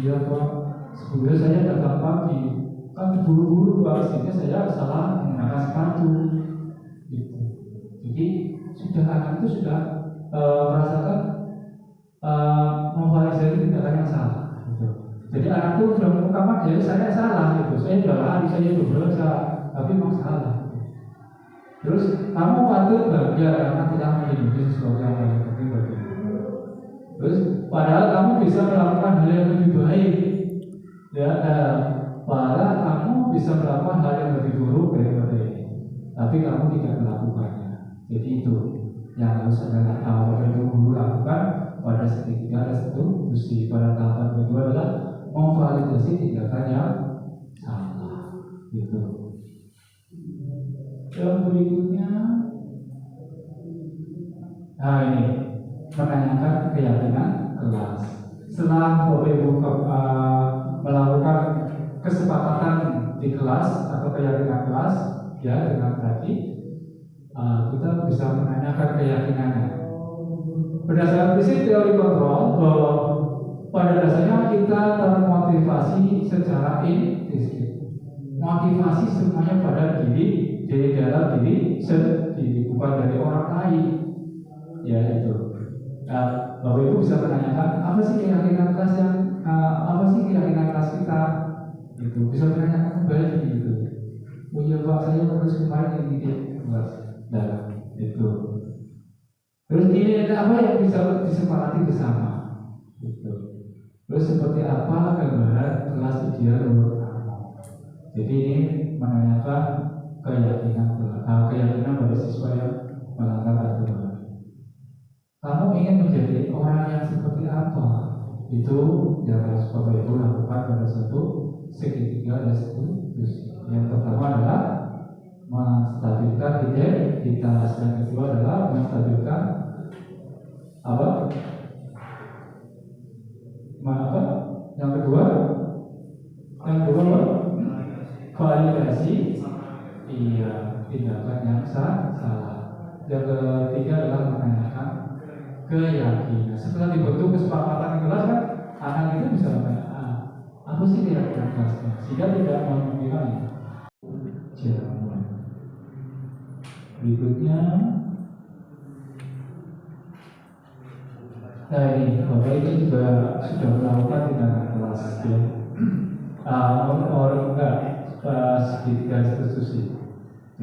iya Pak, sebelumnya saya datang pagi, kan buru-buru Pak, sehingga saya salah menggunakan sepatu. Gitu. Jadi sudah anak itu sudah merasakan memvalidasi tindakan yang salah. Gitu. Jadi anak itu sudah mengungkapkan, ya saya salah, gitu. Saya sudah lari, saya sudah berusaha, tapi memang salah. Terus kamu patut bahagia karena tidak menjadi sesuatu yang paling penting bagi. Terus padahal kamu bisa melakukan hal yang lebih baik, ya. Padahal kamu bisa melakukan hal yang lebih buruk daripada ini, tapi kamu tidak melakukannya. Jadi itu yang harus Bapak Ibu guru lakukan pada segitiga restitusi. Pada tahapan kedua adalah memvalidasi tindakan yang salah, gitu. Yang berikutnya, nah ini menanyakan keyakinan kelas. Setelah Bapak Ibu melakukan kesepakatan di kelas atau keyakinan kelas, ya dengan tadi kita bisa menanyakan keyakinannya. Berdasarkan prinsip teori kontrol, bahwa pada dasarnya kita termotivasi secara intrinsik. Motivasi semuanya pada diri, dari dalam diri sendiri, bukan dari orang lain. Ya itu. Bapak Ibu bisa menanyakan apa sih keyakinan kelas yang apa sih keyakinan kelas kita? Itu bisa menanyakan kembali gitu. Oh iya Pak, saya harus kemarin ini kelas. Nah itu. Terus ini ada apa yang bisa disepakati bersama? Gitu. Terus seperti apa gambaran kelas ideal menurut kamu? Jadi ini menanyakan keyakinan pada siswa yang melanggar aturan. Kamu ingin menjadi orang yang seperti apa? Itu yang harus Bapak Ibu lakukan pada satu segitiga restitusi. Yang pertama adalah menstabilkan identitas, yang kedua adalah menstabilkan apa? Yang kedua validasi tindakan yang salah. Yang ketiga adalah menanyakan keyakinan. Setelah dibentuk kesepakatan kelas kan anak itu bisa bertanya, apa sih keyakinan kelasnya? Sehingga tidak memiliki jawaban. Berikutnya, nah ini Bapak ini juga sudah melakukan tindakan kelas ya. Orang enggak segitiga institusi.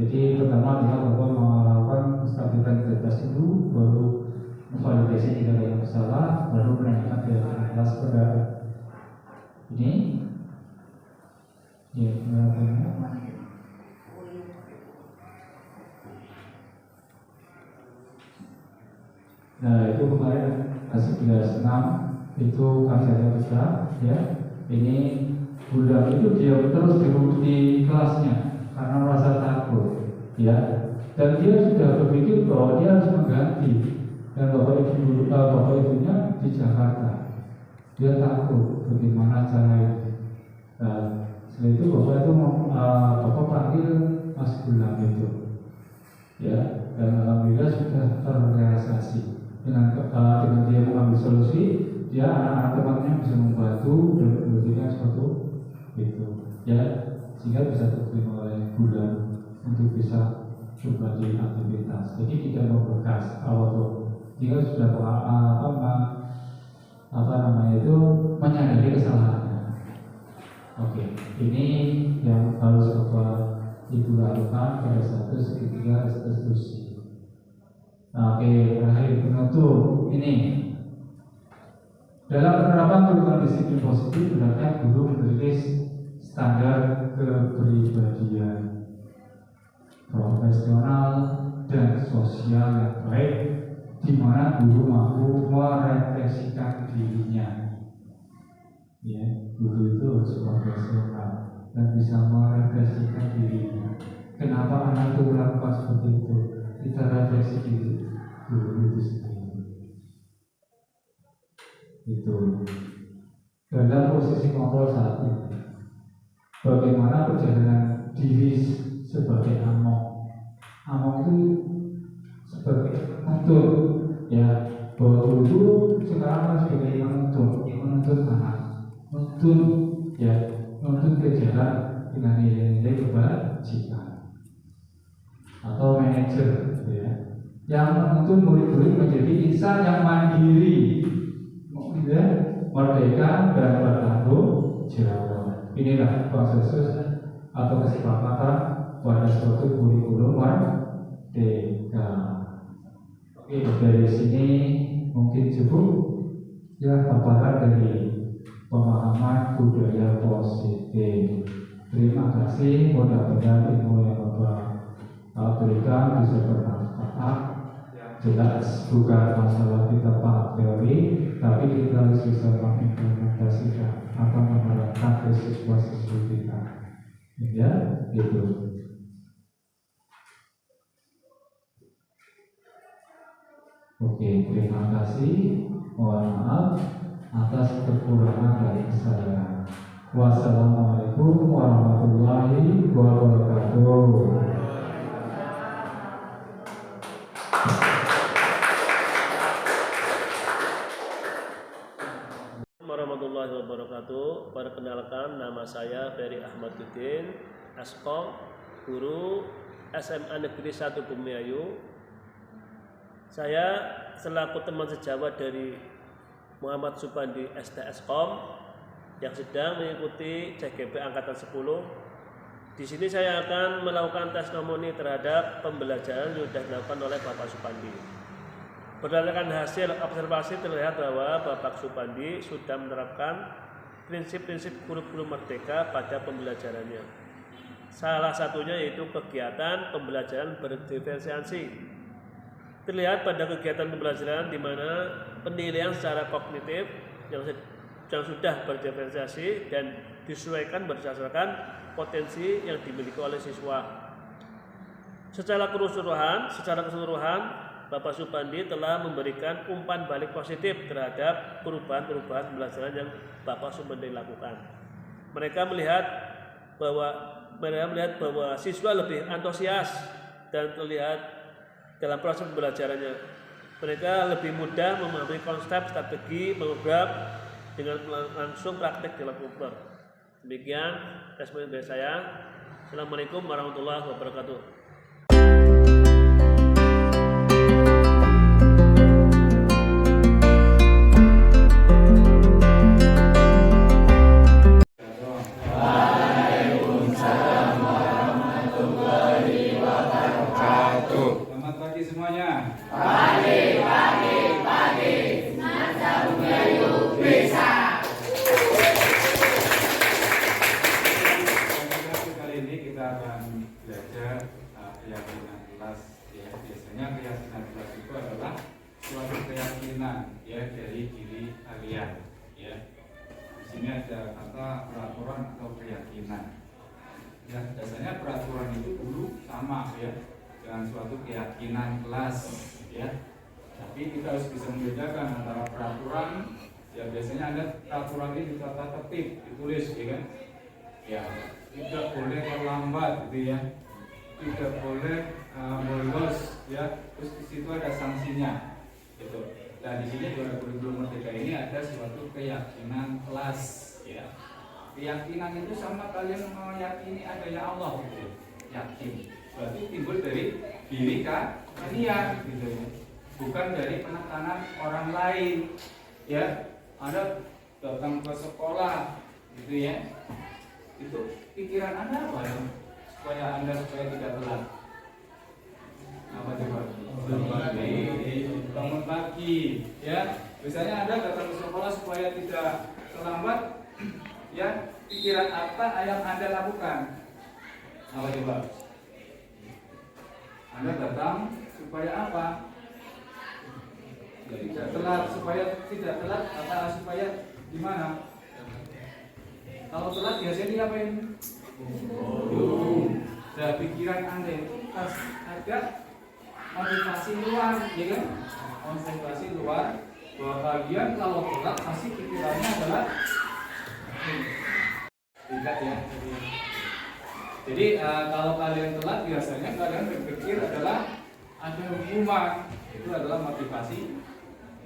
Jadi pertama dia melakukan stabilitas integritas itu, baru memvalidasi jika ada yang salah, baru menanyakan keyakinan kepada ini. Ya, nah itu kemarin hasil 36 itu kajiannya besar, ya. Ini budak itu dia terus di kelasnya karena merasa takut, ya. Dan dia sudah berpikir bahwa dia harus mengganti. Dan bapak ibunya di Jakarta, dia takut bagaimana cara itu. Setelah itu bapak panggil Mas Gulam itu, ya. Dan alhamdulillah sudah terrealisasi dengan dia mengambil solusi, dia anak-anak temannya bisa membantu dan memberikan sesuatu itu, ya, sehingga bisa diterima oleh Gulam untuk bisa berbagi aktivitas. Jadi tidak membekas awal dia sudah menyadari kesalahannya. Oke, ini yang harus Bapak Ibu lakukan pada satu segitiga restitusi. Nah, oke, terakhir penutup ini. Dalam penerapan kurikulum disiplin positif, hendaknya guru memiliki standar kepribadian profesional dan sosial yang baik, di mana guru mampu merefleksikan dirinya. Ya, guru itu harus profesional dan bisa merefleksikan dirinya. Kenapa anak itu melakukan seperti itu? Kita refleksi diri guru itu sendiri. Itu dalam posisi kontrol saat ini. Bagaimana perjalanan diri sebagai among? Among itu sebagai menuntut, ya, bahwa guru sekarang kan sebagai menuntut anak, menuntut kejaran dengan nilai-nilai kebajikan, atau manajer, ya, yang menuntut murid-murid menjadi insan yang mandiri, ya, merdeka dan bertanggung jawab. Inilah konsensus atau kesepakatan pada suatu kurikulum merdeka. Oke, dari sini mungkin cukup, ya, paparan dari pemahaman budaya positif. Terima kasih, mudah-mudahan ilmu yang Bapak berikan bisa bermanfaat. Jelas bukan masalah kita paham teori, tapi kita harus bisa mengimplementasikan atau menerapkan ke siswa-siswi kita. Ya, itu. Oke, terima kasih. Mohon maaf atas kekurangan dari saya. Wassalamualaikum warahmatullahi wabarakatuh. Warahmatullahi wabarakatuh. Perkenalkan, nama saya Ferry Ahmaduddin, Askom, guru SMA Negeri 1 Bumiayu. Saya selaku teman sejawat dari Muhammad Supandi STSkom yang sedang mengikuti CGP Angkatan 10. Di sini saya akan melakukan tes nomoni terhadap pembelajaran yang sudah dilakukan oleh Bapak Supandi. Berdasarkan hasil observasi terlihat bahwa Bapak Supandi sudah menerapkan prinsip-prinsip kurikulum merdeka pada pembelajarannya. Salah satunya yaitu kegiatan pembelajaran berdiferensiasi. Terlihat pada kegiatan pembelajaran di mana penilaian secara kognitif yang sudah berdiferensiasi dan disesuaikan berdasarkan potensi yang dimiliki oleh siswa. Secara keseluruhan, Bapak Supandi telah memberikan umpan balik positif terhadap perubahan-perubahan pembelajaran yang Bapak Supandi lakukan. Mereka melihat bahwa siswa lebih antusias dan terlihat dalam proses pembelajarannya. Mereka lebih mudah memahami konsep, strategi, program dengan langsung praktik dalam komputer. Demikian testimoni dari saya. Assalamualaikum warahmatullahi wabarakatuh. Waalaikumsalam warahmatullahi wabarakatuh. keyakinan ya dari diri kalian ya. Di sini ada kata peraturan atau keyakinan. Ya, biasanya peraturan itu dulu sama ya dengan suatu keyakinan kelas ya. Tapi kita harus bisa membedakan antara peraturan ya, biasanya ada peraturan ini ditata tertib, ditulis ya kan. Ya, tidak boleh terlambat gitu ya. Tidak boleh bolos ya. Terus di situ ada sanksinya. Gitu. Nah, di sini juga kurikulum merdeka ini ada suatu keyakinan kelas ya. Keyakinan itu sama kalian meyakini adanya Allah gitu. Yakin. Berarti timbul dari diri kalian gitu ya. Bukan dari penekanan orang lain ya. Anda datang ke sekolah gitu ya. Itu pikiran Anda apa ya? Supaya tidak telat. Apa coba? Bangun pagi ya. Biasanya Anda datang ke sekolah supaya tidak terlambat ya. Pikiran apa yang Anda lakukan? Apa coba? Anda datang supaya apa? Ya, tidak telat, supaya tidak telat apa supaya gimana? Kalau telat biasanya diapain? Nah, pikiran Anda itu ada motivasi luar, ya kan? Motivasi luar bahwa kalian kalau telat pasti pikirannya adalah tidak ya. Jadi kalau kalian telat biasanya kalian berpikir adalah ada hukuman. Itu adalah motivasi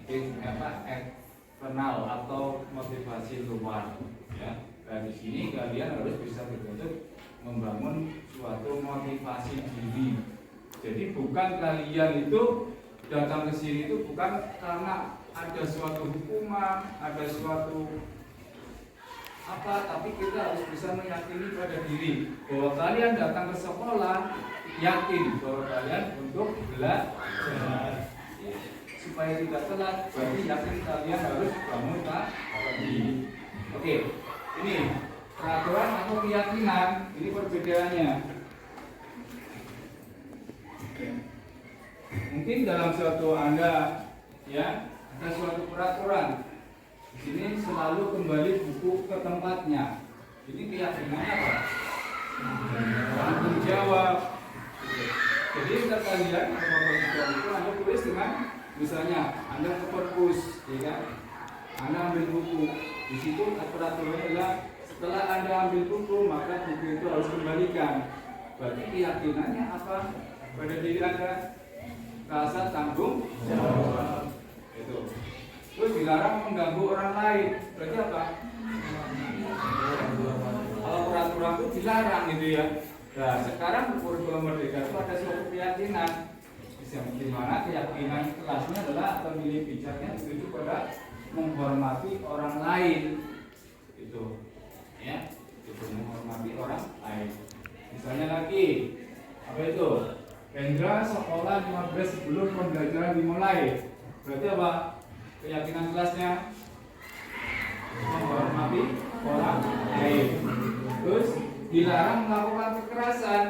eksternal atau motivasi luar ya. Dan di sini kalian harus bisa betul-betul membangun suatu motivasi diri. Jadi bukan kalian itu datang ke sini itu bukan karena ada suatu hukuman, ada suatu apa, tapi kita harus bisa meyakini pada diri bahwa kalian datang ke sekolah yakin bahwa kalian untuk belajar. Supaya tidak telat, berarti yakin kalian harus bangun pagi. Oke, ini peraturan atau keyakinan, ini perbedaannya. Mungkin dalam suatu Anda ya ada suatu peraturan. Di sini selalu kembali buku ke tempatnya. Ini keyakinannya apa? Tanggung jawab. Jadi kita kalian apa itu Anda tulis dengan misalnya Anda ke perpus, ya kan? Anda ambil buku, di situ peraturannya adalah setelah Anda ambil buku maka buku itu harus kembalikan. Berarti keyakinannya apa pada diri Anda? Rasa tanggung jawab. Itu. Terus dilarang mengganggu orang lain. Berarti apa? Kalau peraturan itu dilarang gitu ya. Nah, sekarang kurikulum merdeka itu ada suatu keyakinan. Di mana keyakinan kelasnya adalah atau nilai bijaknya itu pada menghormati orang lain. Itu ya, itu menghormati orang lain. Misalnya lagi apa itu? Hendra sekolah 15 sebelum pembelajaran dimulai. Berarti apa? Keyakinan kelasnya menghormati orang lain. Terus dilarang melakukan kekerasan.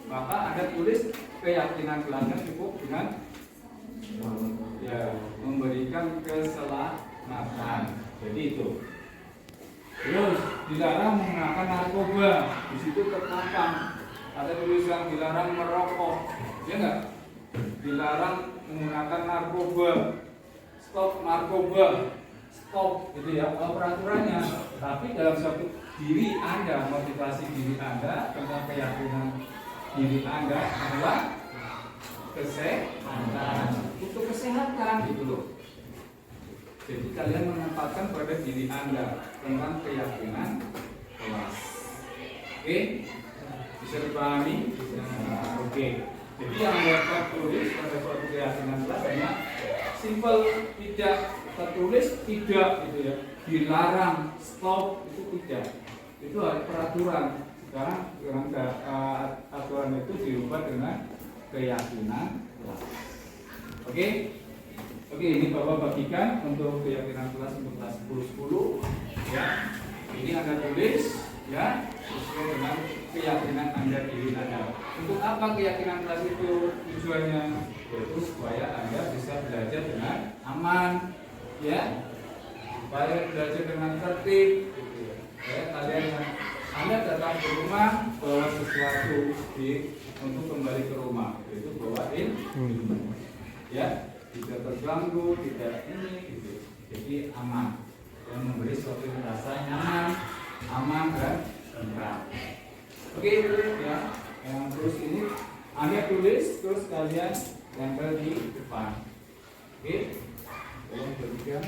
Maka Anda tulis keyakinan kelasnya cukup dengan ya memberikan keselamatan. Jadi itu. Terus dilarang menggunakan narkoba. Di situ terpampang ada tulisan dilarang merokok. Ya enggak? Dilarang menggunakan narkoba. Stop narkoba. Stop gitu ya. Kalau peraturannya. Tapi dalam suatu diri Anda, motivasi diri Anda tentang keyakinan diri Anda adalah kesehatan, untuk kesehatan gitu loh. Jadi kalian menempatkan pada diri Anda tentang keyakinan kelas. Oke? Bisa dipahami? Oke. Jadi yang dapat tulis pada suatu keyakinan kelas hanya simple, tidak tertulis tidak gitu ya. Dilarang, stop itu tidak. Itu ada peraturan. Sekarang dengan aturan itu diubah dengan keyakinan kelas. Oke? Oke, ini Bapak bagikan untuk keyakinan kelas untuk kelas 10 ya. Ini Anda tulis ya sesuai dengan keyakinan Anda diri Anda. Untuk apa keyakinan kelas itu tujuannya? Yaitu supaya Anda bisa belajar dengan aman. aman, ya, supaya belajar dengan tertib, gitu ya. Anda datang ke rumah bawa sesuatu untuk kembali ke rumah, itu bawain, ya, tidak terganggu, tidak ini, gitu. Jadi aman, yang memberi suatu rasa nyaman, aman dan tentram. Oke, ya, yang terus ini Anda tulis, terus kalian tempel di depan. Oke, tolong bertiga.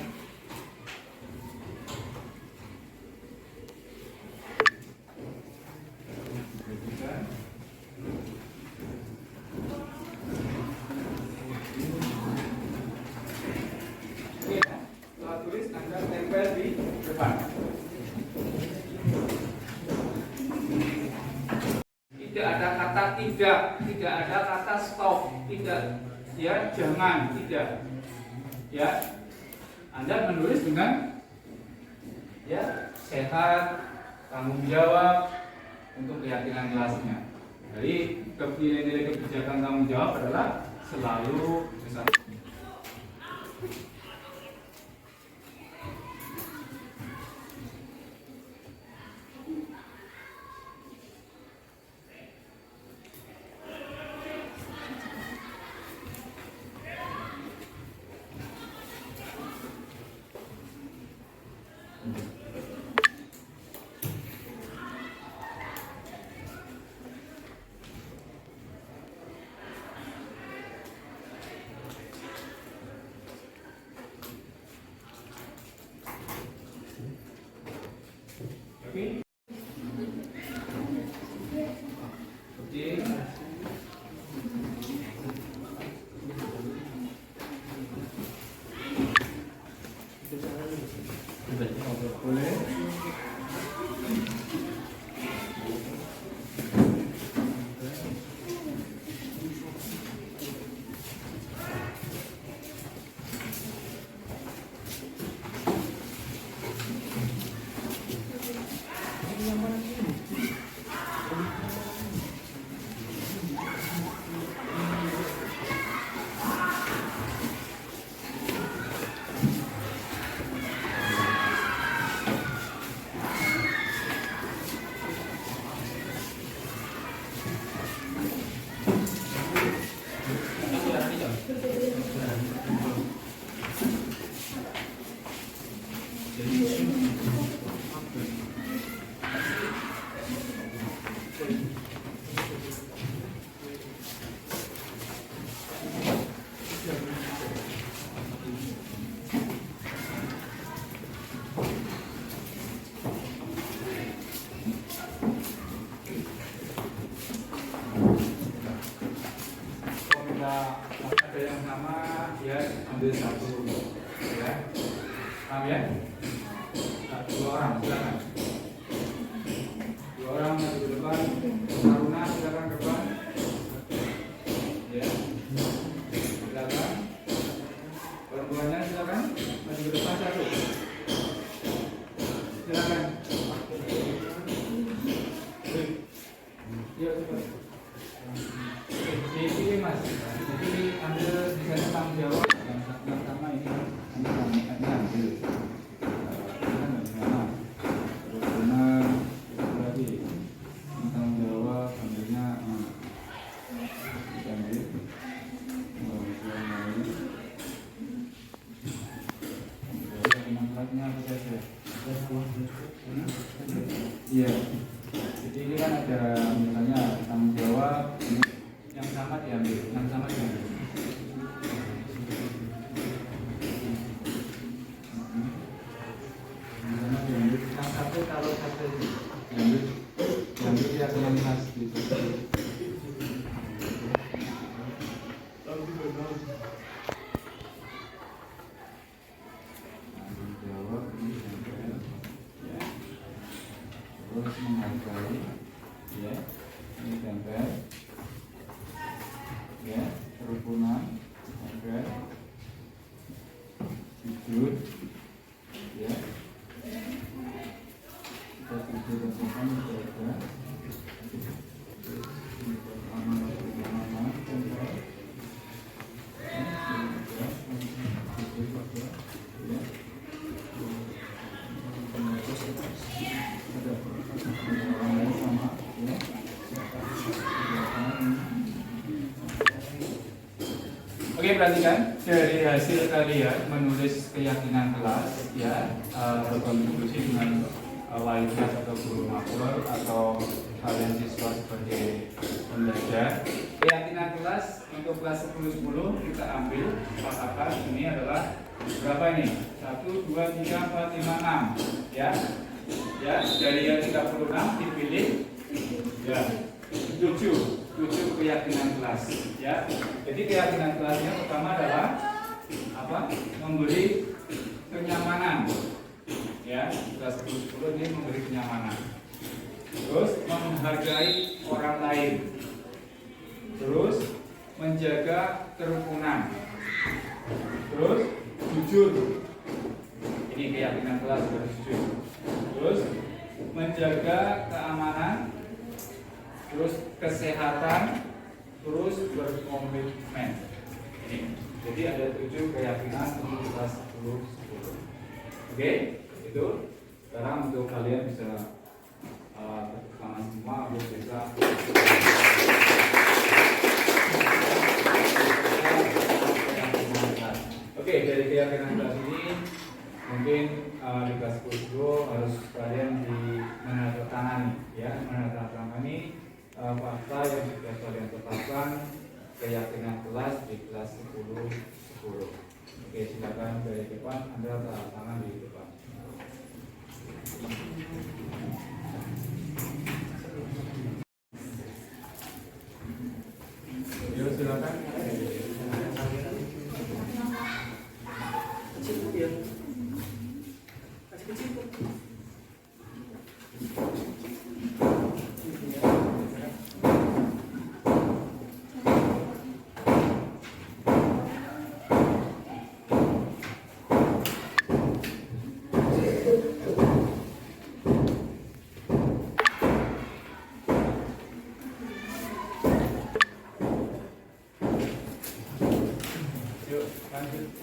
Tidak ada kata stop, tidak, ya, jangan, tidak, ya. Anda menulis dengan, ya, sehat, tanggung jawab untuk keyakinan kelasnya. Jadi nilai kebijakan tanggung jawab adalah selalu misalnya. Oke. Boleh. Ada yang sama, ya, ambil satu, ya, paham ya? Nah, 2 orang, silakan. 2 orang maju ke depan. Taruna silakan ke depan, ya, silakan. Perempuannya silakan maju ke depan 1. Silakan. Yuk, cepat. Jadi mas, jadi ambil di sana tanggung jawab yang pertama ini ambil terus benar berarti tanggung jawab ambilnya kita ambil manfaatnya apa saja? Iya, jadi ini kan ada misalnya tanggung jawab yang sama diambil, yang sama diambil. Yang satu taruh satu diambil, diambil dia dengan khas gitu. Jawab ini tempel, ya. Terus menghargai, ya. Ini tempel. Ya, kerukunan, oke, sujud, ya, kita sujud dan sopan menjaga, amanah, oke, Oke, perhatikan dari hasil kalian menulis keyakinan kelas ya, berkontribusi dengan wali kelas atau guru matur atau kalian siswa sebagai pembelajar. Keyakinan kelas untuk kelas 10-10 kita ambil katakan ini adalah berapa ini? 1, 2, 3, 4, 5, 6 ya. Ya, dari yang 36 dipilih ya 7 keyakinan kelas ya. Jadi keyakinan kelasnya pertama adalah apa? Memberi kenyamanan ya. Kelas 10 ini memberi kenyamanan. Terus menghargai orang lain. Terus menjaga kerukunan. Terus jujur. Ini keyakinan kelas jujur. Terus menjaga keamanan. Terus kesehatan. Terus berkomitmen. Ini. Jadi ada 7 keyakinan untuk kelas 10. Oke, itu. Sekarang untuk kalian bisa bersama semua untuk bisa Oke, dari keyakinan kelas ini mungkin di kelas 10 harus kalian menandatangani ya, menandatangani fakta yang sudah kalian tetapkan keyakinan kelas di kelas 10. Oke, silakan dari depan, Anda tanda tangan di depan. Yuk, silakan. Yuk, lanjut.